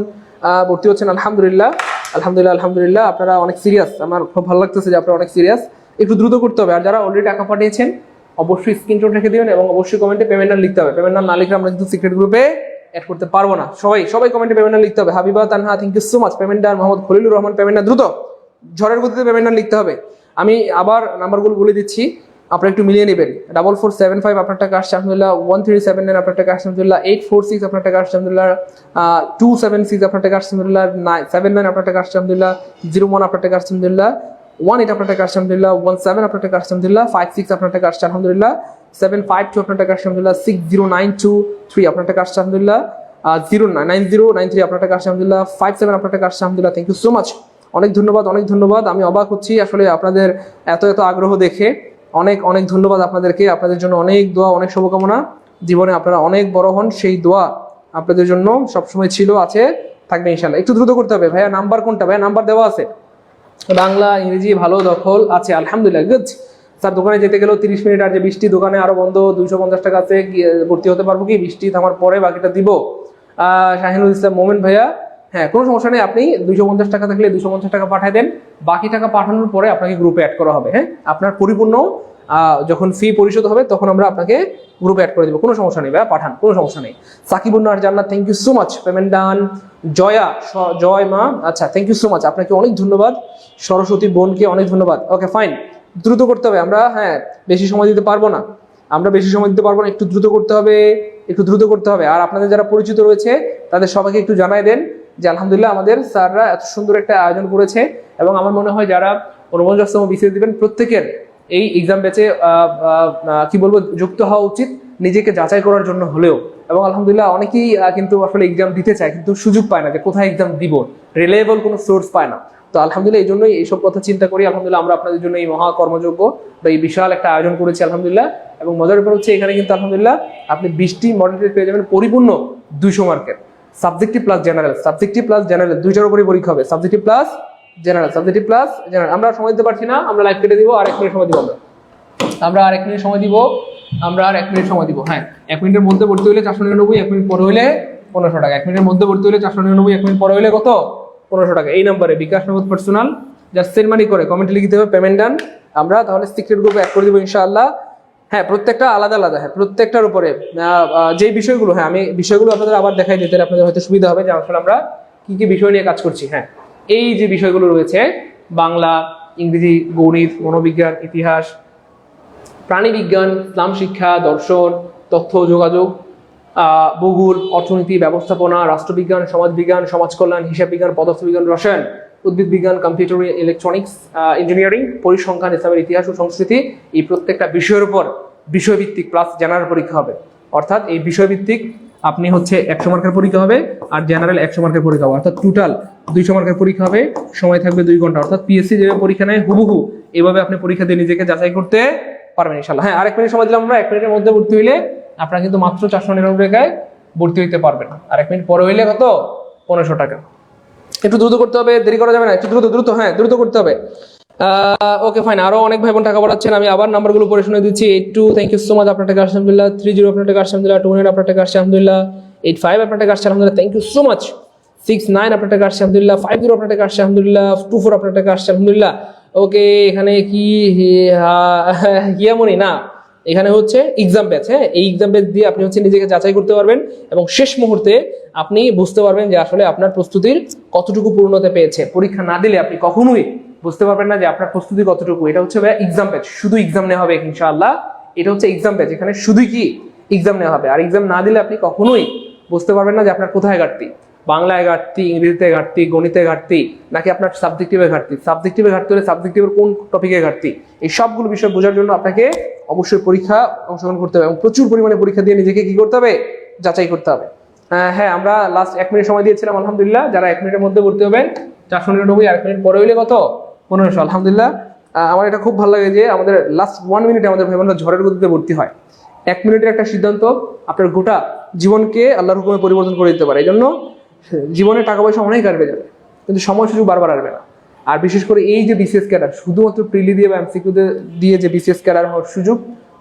ভর্তি হচ্ছেন, আলহামদুলিল্লাহ আপনারা অনেক সিরিয়াস, আমার খুব ভালো লাগতেছে যে আপনারা অনেক সিরিয়াস। একটু দ্রুত করতে হবে। আর যারা অলরেডি টাকা পাঠিয়েছেন অবশ্যই স্ক্রিনশট রেখে দিবেন এবং অবশ্যই কমেন্টে পেমেন্ট লিখতে হবে। পেমেন্ট না লিখলে আমরা কিন্তু সিক্রেট গ্রুপে অ্যাড করতে পারবো না। সবাই কমেন্টে পেমেন্ট লিখতে হবে। Habiba Tanha, thank you so much. পেমেন্টার মোহাম্মদ খলিলুর রহমান, পেমেন্ট দ্রুত ঝড়ের গতিতে পেমেন্ট লিখতে হবে। আমি আবার নাম্বারগুলো বলে দিচ্ছি, আপনারা একটু মিলিয়ে নেবেন। 4475 আপনার টাকা আসছে আলহামদুলিল্লাহ, 1379 আপনার টাকা আসছে আলহামদুলিল্লাহ, 846 আপনার টাকা আসছে আলহামদুলিল্লাহ, 276 আপনার টাকা আসছে আলহামদুলিল্লাহ, 79 আপনার টাকা আসছে আলহামদুলিল্লাহ, 01 আপনার টাকা আসছে আলহামদুলিল্লাহ, 18 আপনার টাকা আসছে আলহামদুলিল্লাহ, 17 আপনার টাকা আসছে আলহামদুলিল্লাহ, 56 আপনার টাকা আসছে আলহামদুলিল্লাহ, 752 আপনার টাকা আসছে আলহামদুলিল্লাহ, 60923 আপনার টাকা আসছে আলহামদুলিল্লাহ, 09093 আপনার টাকা আসছে আলহামদুলিল্লাহ, 57 আপনার টাকা আসছে আলহামদুলিল্লাহ। থ্যাংক ইউ সো মাচ, অনেক ধন্যবাদ। আমি অবাক হচ্ছি আসলে আপনাদের এত আগ্রহ দেখে। অনেক ধন্যবাদ আপনাদেরকে, আপনাদের জন্য অনেক দোয়া, অনেক শুভকামনা। জীবনে আপনারা অনেক বড় হন, সেই দোয়া আপনাদের জন্য সবসময় ছিল, আছে, থাকবে ইনশাল্লাহ। একটু দ্রুত করতে হবে। ভাইয়া নাম্বার কোনটা? ভাইয়া নাম্বার দেওয়া আছে, বাংলা ইংরেজি ভালো দখল আছে আলহামদুলিল্লাহ, গুড। স্যার দোকানে যেতে গেলেও 30 মিনিট, আর যে বৃষ্টি দোকানে আরো বন্ধ, 250 টাকা আছে, ভর্তি হতে পারবো কি? বৃষ্টি থামার পরে বাকিটা দিব। শাহিনুল ইসলাম মোমেন ভাইয়া, হ্যাঁ কোনো সমস্যা নেই, আপনি 250 টাকা থাকলে 250 টাকা পাঠিয়ে দেন, বাকি টাকা পাঠানোর পরে আপনাকে গ্রুপে অ্যাড করা হবে। হ্যাঁ আপনার পরিপূর্ণ যখন ফি পরিশোধ হবে তখন আমরা আপনাকে গ্রুপে অ্যাড করে দেবো, কোনো সমস্যা নেই ভাইয়া, পাঠান, কোনো সমস্যা নেই। Sakibunnar Jannat, thank you so much, payment done. জয় মা, আচ্ছা থ্যাংক ইউ সো মাচ, আপনাকে অনেক ধন্যবাদ। সরস্বতী বোনকে অনেক ধন্যবাদ। ওকে ফাইন, দ্রুত করতে হবে। আমরা বেশি সময় দিতে পারবো না, একটু দ্রুত করতে হবে। আর আপনাদের যারা পরিচিত রয়েছে তাদের সবাইকে একটু জানাই দেন যে আলহামদুলিল্লাহ আমাদের স্যাররা এত সুন্দর একটা আয়োজন করেছে, এবং আমার মনে হয় যারা 49তম বিসিএস দিবেন প্রত্যেকের এই এক্সাম ব্যাচে কি বলবো যুক্ত হওয়া উচিত, নিজেকে যাচাই করার জন্য হলেও। এবং আলহামদুলিল্লাহ অনেকেই কিন্তু আসলে এক্সাম দিতে চায় কিন্তু সুযোগ পায় না যে কোথায় এক্সাম দিব, রিলায়েবল কোনো সোর্স পায় না। তো আলহামদুলিল্লাহ এই জন্যই এইসব কথা চিন্তা করি আলহামদুলিল্লাহ আমরা আপনাদের জন্য এই মহা কর্মযোগ্য বা এই বিশাল একটা আয়োজন করেছি আলহামদুলিল্লাহ। এবং মজার ব্যাপার হচ্ছে এখানে কিন্তু আলহামদুলিল্লাহ আপনি 20টি মডেল টেস্ট পেয়ে যাবেন পরিপূর্ণ 200 মার্কের, সাবজেক্টিভ প্লাস জেনারেল দুইটার উপরই পরীক্ষা হবে, সাবজেক্টিভ প্লাস জেনারেল। আমরা সময় দিতে পারছি না, আমরা লাইভ কেটে দিব, আর 1 মিনিট সময় দিব আমরা আর 1 মিনিট সময় দিব, হ্যাঁ 1 মিনিটের মধ্যে ভর্তি হলে 499, 1 মিনিট পরে হলে 1500 টাকা। 1 মিনিটের মধ্যে ভর্তি হলে 499, 1 মিনিট পরে হলে কত? 1500 টাকা। এই নাম্বারে বিকাশ নগদ পার্সোনাল জাস্ট সেন্ড মানি করে কমেন্টে লিখতে হবে পেমেন্ট ডান, আমরা তাহলে সিক্রেট গ্রুপে অ্যাড করে দিব ইনশাআল্লাহ। হ্যাঁ প্রত্যেকটা আলাদা আলাদা, হ্যাঁ প্রত্যেকটার উপরে যে বিষয়গুলো, হ্যাঁ আমি বিষয়গুলো আপনাদের আবার দেখাই দিতে আপনাদের হয়তো সুবিধা হবে যে আসলে আমরা কি কি বিষয় নিয়ে কাজ করছি। হ্যাঁ এই যে বিষয়গুলো রয়েছে বাংলা, ইংরেজি, গণিত, মনোবিজ্ঞান, ইতিহাস, প্রাণীবিজ্ঞান, ইসলাম শিক্ষা, দর্শন, তথ্য যোগাযোগ, ভূগোল, অর্থনীতি, ব্যবস্থাপনা, রাষ্ট্রবিজ্ঞান, সমাজবিজ্ঞান, সমাজকল্যাণ, হিসাব বিজ্ঞান, পদার্থবিজ্ঞান, রসায়ন, উদ্ভিদ বিজ্ঞান, কম্পিউটার, ইলেকট্রনিক্স, ইঞ্জিনিয়ারিং, পরিসংখ্যান, ইসলামের ইতিহাস ও সংস্কৃতি, এই প্রত্যেকটা বিষয়ের উপর বিষয়ভিত্তিক প্লাস জেনারেল পরীক্ষা হবে। অর্থাৎ এই বিষয়ভিত্তিক আপনি হচ্ছে 100 মার্কের পরীক্ষা হবে আর জেনারেল 100 মার্কের পরীক্ষা হবে, অর্থাৎ টোটাল 200 মার্কের পরীক্ষা হবে, সময় থাকবে 2 ঘন্টা। অর্থাৎ পিএসসি যেভাবে পরীক্ষা নেয় হুবহু এভাবে আপনি পরীক্ষা দিয়ে নিজেকে যাচাই করতে পারবেন ইনশাআল্লাহ। হ্যাঁ আর 1 মিনিট সময় দিলাম আমরা, 1 মিনিটের মধ্যে ভর্তি হইলে আপনারা কিন্তু মাত্র 499 টাকায় ভর্তি হইতে পারবেন, আর 1 মিনিট পরে হইলে কত? 1500 টাকা। একটু দ্রুত করতে হবে, দেরি করা যাবে না, একটু দ্রুত হ্যাঁ দ্রুত করতে হবে। ওকে ফাইন, আরো অনেক ভাই বোন টাকা পাঠাচ্ছেন, আমি আবার নাম্বারগুলো পড়ে শুনে দিচ্ছি। 82 থ্যাংক ইউ সো মাচ, আপনার টাকা আসছে আলহামদুলিল্লাহ। 30 আপনার টাকা আসছে আলহামদুলিল্লাহ। 29 আপনার টাকা আসছে আলহামদুলিল্লাহ। 85 আপনার টাকা আসছে আলহামদুলিল্লাহ, থ্যাংক ইউ সো মাচ। 69 আপনার টাকা আসছে আলহামদুলিল্লাহ। 50 আপনার টাকা আসছে আলহামদুলিল্লাহ। 24 আপনার টাকা আসছে আলহামদুলিল্লাহ। ওকে এখানে কি হিয়ামনি না, এখানে হচ্ছে এক্সাম ব্যাচ। হ্যাঁ এই এক্সাম ব্যাচ দিয়ে আপনি হচ্ছে নিজেকে যাচাই করতে পারবেন এবং শেষ মুহূর্তে আপনি বুঝতে পারবেন যে আসলে আপনার প্রস্তুতির কতটুকু পূর্ণতা পেয়েছে। পরীক্ষা না দিলে আপনি কখনোই বুঝতে পারবেন না যে আপনার প্রস্তুতি কতটুকু। এটা হচ্ছে এক্সাম ব্যাচ, শুধু এক্সাম নেওয়া হবে ইনশাআল্লাহ। এটা হচ্ছে এক্সাম ব্যাচ, এখানে শুধুই কি এক্সাম নেওয়া হবে। আর এক্সাম না দিলে আপনি কখনোই বুঝতে পারবেন না যে আপনার কোথায় ঘাটতি, বাংলায় ঘাটতি, ইংরেজিতে ঘাটতি, গণিতে ঘাটতি, নাকি আপনার সাবজেক্টিভে ঘাটতি। সাবজেক্টিভে ঘাটতি হলে সাবজেক্টিভের কোন টপিকে ঘাটতি, এই সবগুলো বিষয় বোঝার জন্য আপনাকে অবশ্যই পরীক্ষা অংশগ্রহণ করতে হবে এবং প্রচুর পরিমাণে পরীক্ষা দিয়ে নিজেকে কি করতে হবে? যাচাই করতে হবে। হ্যাঁ আমরা লাস্ট 1 মিনিট সময় দিয়েছিলাম আলহামদুলিল্লাহ। যারা 1 মিনিটের মধ্যে ভর্তি হবেন 499, আর 1 মিনিট পরে হইলে কত? 1500 আলহামদুলিল্লাহ। আমার এটা খুব ভালো লাগে যে আমাদের লাস্ট 1 মিনিটে আমাদের ভাই বোনরা ঝড়ের গতিতে ভর্তি হয়। 1 মিনিটের একটা সিদ্ধান্ত আপনার গোটা জীবনকে আল্লাহর হুকুমে পরিবর্তন করে দিতে পারে। এই জন্য জীবনে টাকা পয়সা অনেক আসবে যাবে, কিন্তু সময় সুযোগ বারবার আসবে না। আর বিশেষ করে এই যে বিসিএস ক্যাডার, শুধুমাত্র প্রিলি দিয়ে বা এমসিকিউ দিয়ে যে বিসিএস ক্যাডার হওয়ার সুযোগ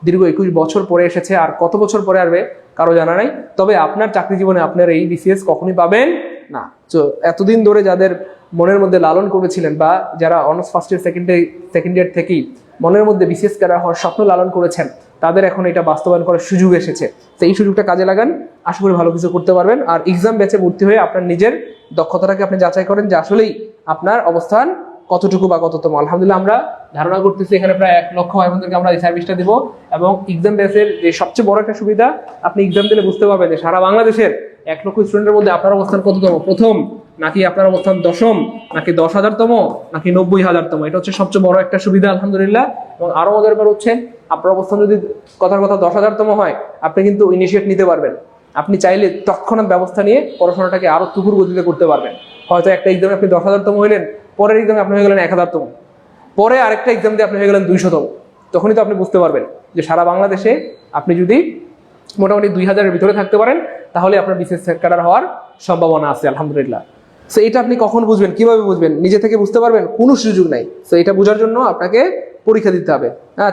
দীর্ঘ 21 বছর পরে এসেছে, আর কত বছর পরে আসবে কারো জানা নাই। তবে আপনার চাকরি জীবনে আপনার এই বিসিএস কখনোই পাবেন না। তো এতদিন ধরে যাদের মনের মধ্যে লালন করেছিলেন বা যারা honours first year second year থেকেই মনের মধ্যে বিসিএস ক্যাডার হওয়ার স্বপ্ন লালন করেছেন, তাদের এখন এটা বাস্তবায়ন করার সুযোগ এসেছে। তো এই সুযোগটা কাজে লাগান, আশা করি ভালো কিছু করতে পারবেন। আর এক্সাম ব্যাচে ভর্তি হয়ে আপনার নিজের দক্ষতাটাকে আপনি যাচাই করেন যে আসলেই আপনার অবস্থান কতটুকু বা কততম। আলহামদুলিল্লাহ আমরা ধারণা করতেছি এখানে প্রায় 1 লক্ষ ভাই বোনদেরকে আমরা এই সার্ভিসটা দিব। এবং এক্সাম ব্যাচের যে সবচেয়ে বড় একটা সুবিধা, আপনি এক্সাম দিলে বুঝতে পারবেন যে সারা বাংলাদেশের 1 লক্ষ স্টুডেন্টের মধ্যে আপনার অবস্থান কততম, প্রথম নাকি আপনার অবস্থান দশম, নাকি 10,000তম, নাকি 90,000তম। এটা হচ্ছে সবচেয়ে বড় একটা সুবিধা আলহামদুলিল্লাহ। এবং আরো মজার ব্যাপার হচ্ছে আপনার অবস্থান যদি কথার কথা 10,000তম হয়, আপনি কিন্তু ইনিশিয়েট নিতে পারবেন। আপনি চাইলে তৎক্ষণাৎ ব্যবস্থা নিয়ে পড়াশোনাটাকে আরো তুগুর গতিতে করতে পারবেন। হয়তো একটা এক্সামে আপনি 10,000তম হইলেন, পরের এক্সামে আপনি হয়ে গেলেন 1,000তম, পরে আরেকটা এক্সাম দিয়ে আপনি হয়ে গেলেন 200তম। তখনই তো আপনি বুঝতে পারবেন যে সারা বাংলাদেশে আপনি যদি মোটামুটি 2000-এর ভিতরে থাকতে পারেন, তাহলে আপনার বিসিএস ক্যাডার হওয়ার সম্ভাবনা আছে আলহামদুলিল্লাহ। সো এটা আপনি কখন বুঝবেন, কিভাবে বুঝবেন? নিজে থেকে বুঝতে পারবেন? কোনো সুযোগ নাই। সো এটা বোঝার জন্য আপনাকে পরীক্ষা দিতে হবে।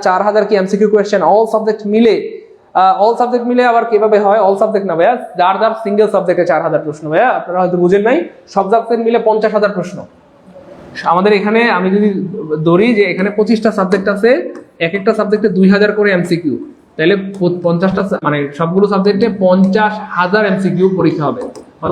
4000 কি এমসিকিউ কোয়েশ্চেন, অল সাবজেক্ট মিলে। অল সাবজেক্ট মিলে আবার কিভাবে হয়? অল সাবজেক্ট না ভাইয়া, যার যার সিঙ্গেল সাবজেক্টে 4000 প্রশ্ন। ভাইয়া আপনারা হয়তো বুঝেন নাই, সব সাবজেক্ট মিলে 50,000 প্রশ্ন। আমাদের এখানে আমি যদি ধরি যে এখানে 25টা সাবজেক্ট আছে, এক একটা সাবজেক্টে 2000 করে এমসিকিউ, তাহলে 50টা মানে সবগুলো সাবজেক্টে 50,000 এমসিকিউ পরীক্ষা হবে।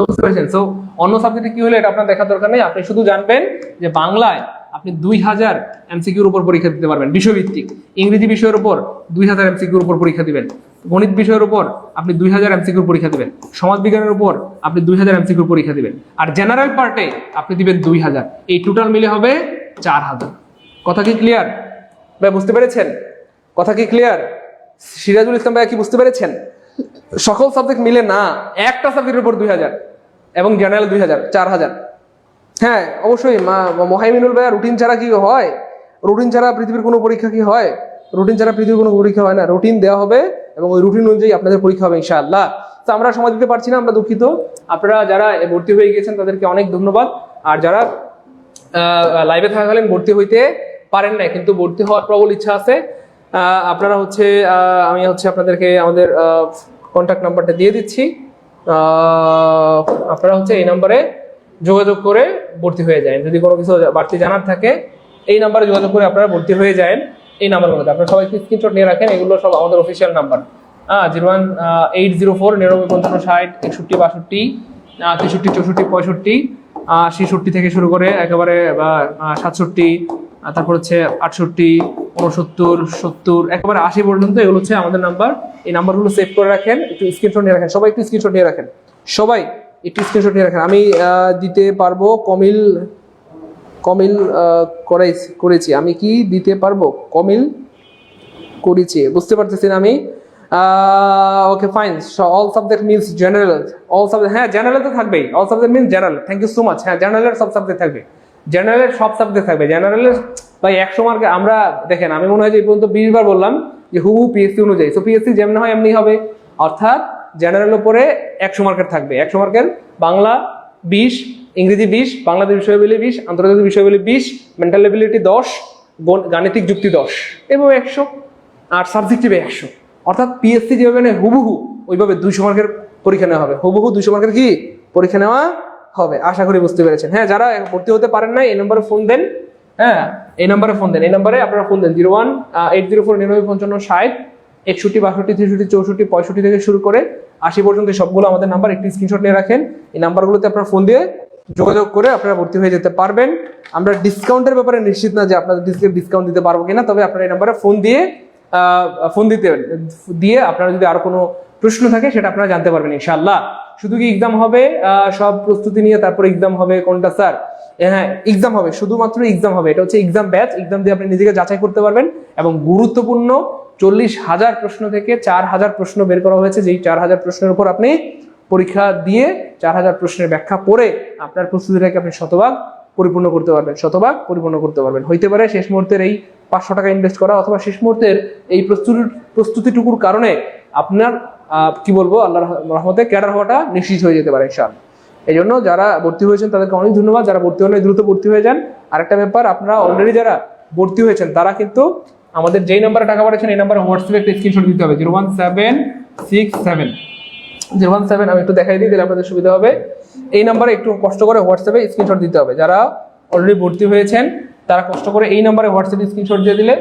বুঝতে পেরেছেন? সো অন্য সাবজেক্টে কি হলো এটা আপনার দেখার দরকার নেই। আপনি শুধু জানবেন যে বাংলায় আপনি 2000 এমসিকিউর উপর পরীক্ষা দিতে পারবেন বিষয়ভিত্তিক, ইংরেজি বিষয়ের উপর 2000 এমসিকিউর উপর পরীক্ষা দিবেন, গণিত বিষয়ের উপর আপনি 2000 এমসিকিউর পরীক্ষা দিবেন, সমাজ বিজ্ঞানের উপর আপনি 2000 এমসিকিউর পরীক্ষা দিবেন, আর জেনারেল পার্টে আপনি দিবেন 2000। এই টোটাল মিলে হবে 4000। কথা কি ক্লিয়ার ভাই? বুঝতে পেরেছেন? কথা কি ক্লিয়ার? সিরাজুল ইসলাম ভাই কি বুঝতে পেরেছেন? সকল সাবজেক্ট মিলে না, একটা সাবজেক্টের উপর 2000 এবং জেনারেল 2000, 4000। হ্যাঁ অবশ্যই মোহাইমিনুল ভাইয়া, রুটিন ছাড়া কি হয়? রুটিন ছাড়া পৃথিবীর কোনো পরীক্ষা কি হয়? রুটিন ছাড়া পৃথিবীর কোনো পরীক্ষা হয় না। রুটিন দেওয়া হবে এবং ওই রুটিন অনুযায়ী আপনাদের পরীক্ষা হবে ইনশাআল্লাহ। তো আমরা সময় দিতে পারছি না, আমরা দুঃখিত। আপনারা যারা ভর্তি হয়ে গিয়েছেন তাদেরকে অনেক ধন্যবাদ। আর যারা লাইভে থাকাকালীন ভর্তি হইতে পারেন না কিন্তু ভর্তি হওয়ার প্রবল ইচ্ছা আছে, আপনারা হচ্ছে আমি হচ্ছে আপনাদেরকে আমাদের কন্ট্যাক্ট নাম্বারটা দিয়ে দিচ্ছি। আপনারা হচ্ছে এই নাম্বারে যোগাযোগ করে ভর্তি হয়ে যায়। যদি কোনো কিছু বাড়তি জানার থাকে এই নাম্বারে যোগাযোগ করে আপনারা ভর্তি হয়ে যায়। এই নাম্বারগুলোতে আপনারা সবাই স্ক্রিনশট নিয়ে রাখেন, এগুলো সব আমাদের অফিসিয়াল নাম্বার। 01804 9955 61 62 63 64 65 66 থেকে শুরু করে একেবারে 67, তারপর হচ্ছে 68, 69, 70 একেবারে 80 পর্যন্ত এগুলো হচ্ছে আমাদের নাম্বার। এই নাম্বারগুলো সেভ করে রাখেন, একটু স্ক্রিনশট নিয়ে রাখেন, সবাই একটু স্ক্রিনশট নিয়ে রাখেন, সবাই একটু স্ক্রিনশট নিয়ে রাখেন। আমি দিতে পারবো কমিল করেছি, আমি কি দিতে পারবো? কমিল করেছি, বুঝতে পারতেছি না আমি। Okay fine, all subject means general, all subject, হ্যাঁ জেনারেল তো থাকবেই, all subject means general, thank you so much. হ্যাঁ জেনারেলের সব সাবজেক্ট থাকবে, জেনারেলের সব সাবজেক্ট থাকবে। জেনারেলের ভাই 100 মার্কে আমরা দেখেন, আমি মনে হয় যে এই পর্যন্ত 20 বার বললাম যে হুবহু পিএসসি অনুযায়ী। তো পিএসসি যেমন হয় এমনি হবে, অর্থাৎ জেনারেল উপরে 100 মার্কের থাকবে। 100 মার্কের বাংলা 20, ইংরেজি 20, বাংলাদেশ বিষয়াবলী 20, আন্তর্জাতিক বিষয়াবলী 20, মেন্টাল এবিলিটি 10, গাণিতিক যুক্তি 10, এবং 100, আর সাবজেক্টিভে 100। অর্থাৎ পিএসসি যেভাবে নেয় হুবহু ওইভাবে 200 মার্কের পরীক্ষা নেওয়া হবে, হুবহু 200 মার্কের কি পরীক্ষা নেওয়া হবে। আশা করি বুঝতে পেরেছেন। হ্যাঁ যারা ভর্তি হতে পারেন না এই নম্বরে ফোন দেন, হ্যাঁ এই নম্বরে ফোন দেন, এই নম্বরে আপনারা ফোন দেন 01804 9955 60 61 62 63 64 65 থেকে শুরু করে 80 পর্যন্ত সবগুলো আমাদের নাম্বার। একটি স্ক্রিনশট নিয়ে রাখেন, এই নাম্বারগুলোতে আপনারা ফোন দিয়ে যোগাযোগ করে আপনারা ভর্তি হয়ে যেতে পারবেন। আমরা ডিসকাউন্টের ব্যাপারে নিশ্চিত না যে আপনাদের ডিসকাউন্ট দিতে পারবো কিনা, তবে আপনারা এই নাম্বারে ফোন দিয়ে আপনারা যদি আরো কোনো প্রশ্ন থাকে সেটা আপনারা জানতে পারবেন ইনশাআল্লাহ। শুধু কি এক্সাম হবে? সব প্রস্তুতি নিয়ে তারপর এক্সাম হবে কোনটা স্যার? হ্যাঁ এক্সাম হবে, শুধুমাত্র এক্সাম হবে। এটা হচ্ছে এক্সাম ব্যাচ, এক্সাম দিয়ে আপনি নিজেকে যাচাই করতে পারবেন এবং গুরুত্বপূর্ণ 40,000 প্রশ্ন থেকে 4,000 প্রশ্ন বের করা হয়েছে, যেই 4,000 প্রশ্নের উপর আপনি পরীক্ষা দিয়ে 4,000 প্রশ্নের ব্যাখ্যা পড়ে আপনার প্রস্তুতিটাকে আপনি শতভাগ পরিপূর্ণ করতে পারবেন। হইতে পারে শেষ মুহূর্তের এই 500 টাকা ইনভেস্ট করা অথবা শেষ মুহূর্তের এই প্রস্তুতিটুকুর কারণে আপনার কি বলবো আল্লাহর রহমতে ক্যাডার হওয়াটা নিশ্চিত হয়ে যেতে পারে ইনশাআল্লাহ। এই জন্য যারা ভর্তি হয়েছেন তাদেরকে অনেক ধন্যবাদ, যারা ভর্তি হন দ্রুত ভর্তি হয়ে যান। আরেকটা ব্যাপার, আপনারা অলরেডি যারা ভর্তি হয়েছেন তারা কিন্তু আমাদের যেই নাম্বারে টাকা পাঠাচ্ছেন এই নাম্বারে হোয়াটসঅ্যাপে একটা স্ক্রিনশট দিতে হবে, 01767 আমি একটু দেখাই দিই, দিলে আপনাদের সুবিধা হবে। এই নাম্বারে একটু কষ্ট করে হোয়াটসঅ্যাপে স্ক্রিনশট দিতে হবে। যারা অলরেডি ভর্তি হয়েছেন তারা কষ্ট করে এই নাম্বারে হোয়াটসঅ্যাপে স্ক্রিনশট দিয়ে দিলে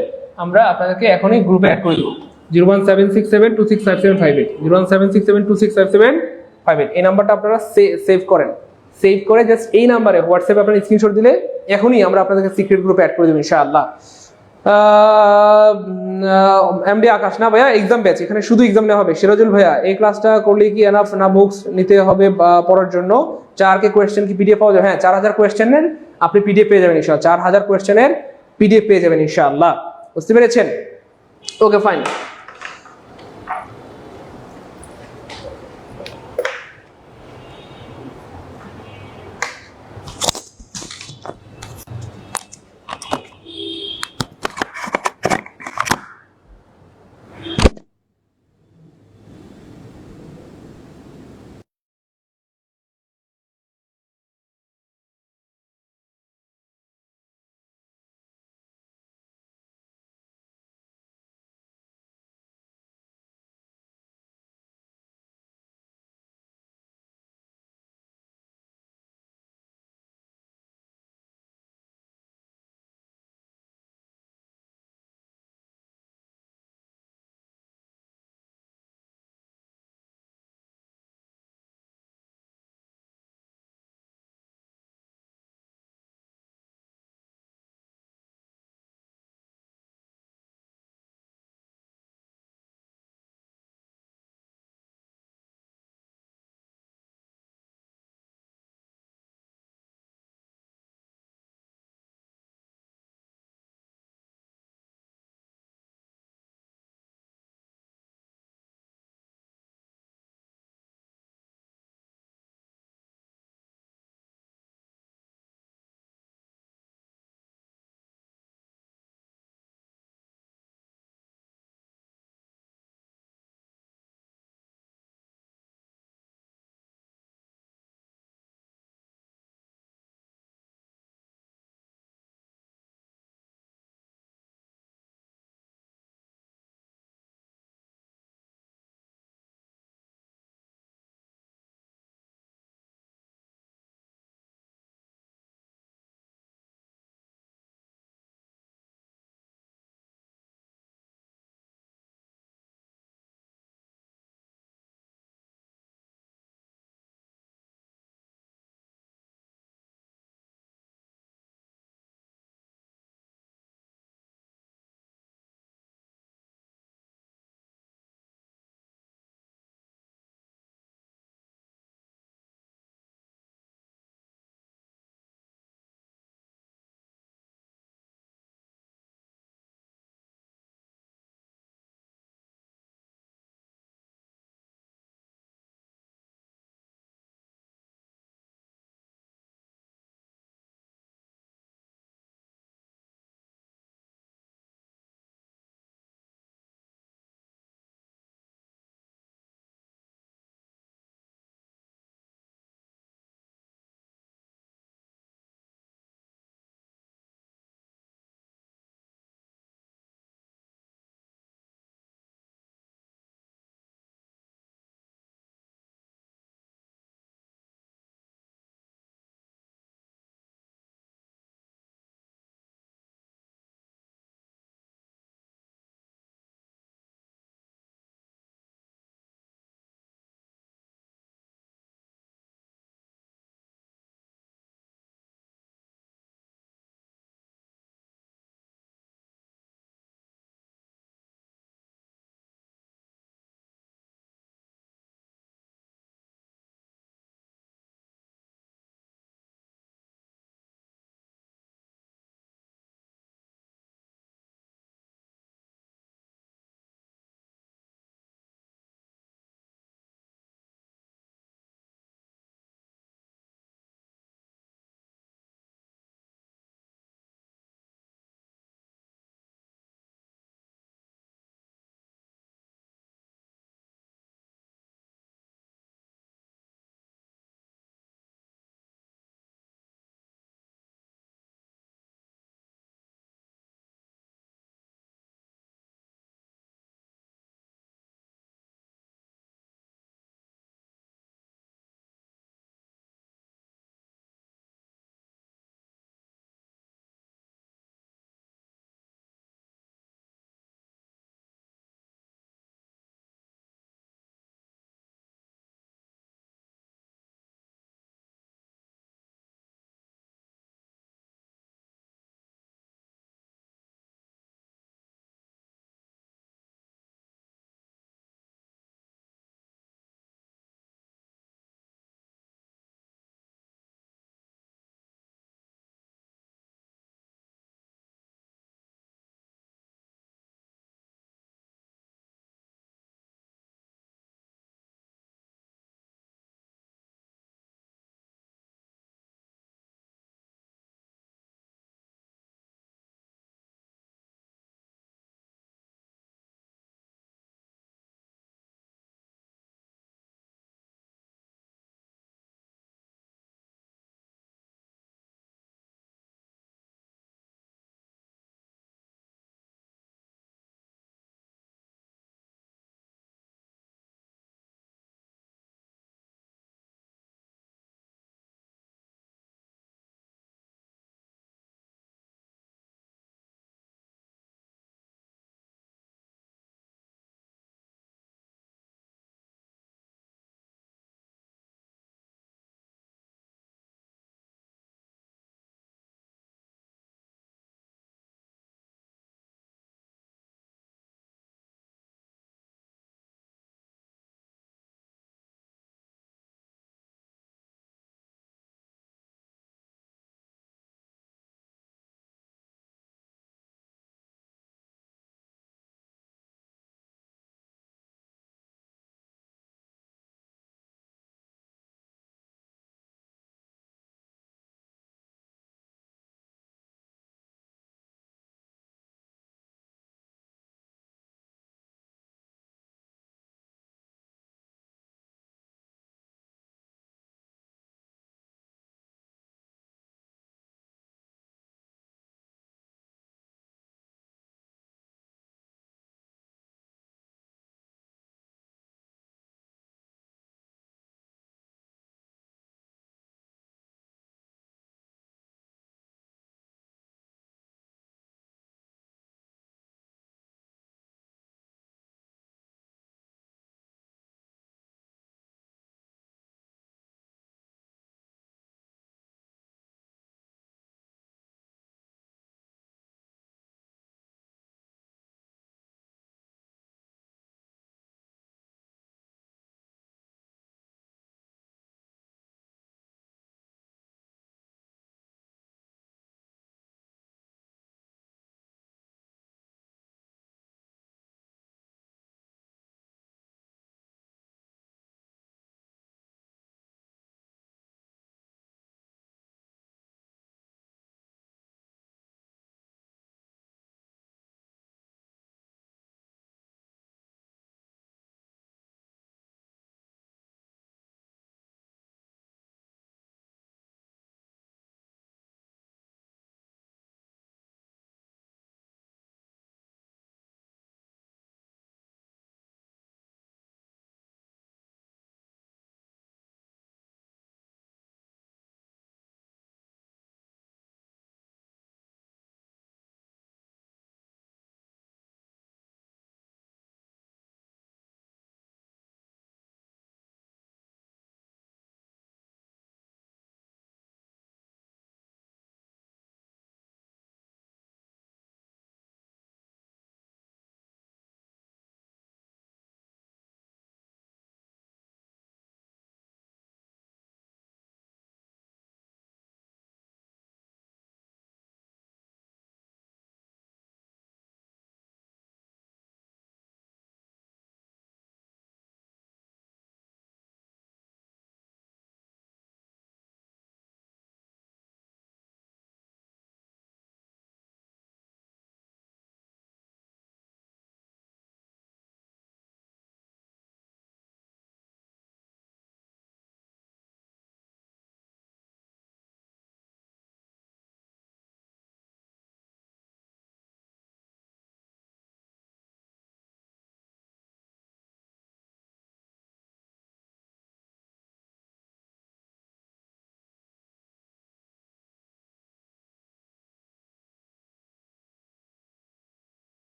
আমরা আপনাদেরকে এখনই গ্রুপে অ্যাড করে দেবো। 01767265758, 01767265758। এই নাম্বারটা আপনারা সেভ করে জাস্ট এই নাম্বারে হোয়াটসঅ্যাপে আপনারা স্ক্রিনশট দিলে এখনই আমরা আপনাদেরকে সিক্রেট গ্রুপে অ্যাড করে দেবো ইনশাআল্লাহ। এমডি আকাশ, না ভাইয়া এক্সাম ব্যাচ, এখানে শুধু এক্সাম নেওয়া হবে। সিরাজুল ভাইয়া, এই ক্লাসটা করলে কি এনাফ না বুকস নিতে হবে পড়ার জন্য? 4K কোয়েশ্চেন কি পিডিএফ পাওয়া যাবে? হ্যাঁ 4000 কোয়েশ্চেনের আপনি পিডিএফ পেয়ে যাবেন ইনশাআল্লাহ, 4000 কোয়েশ্চেনের পিডিএফ পেয়ে যাবেন ইনশাআল্লাহ। বুঝতে পেরেছেন? Okay fine.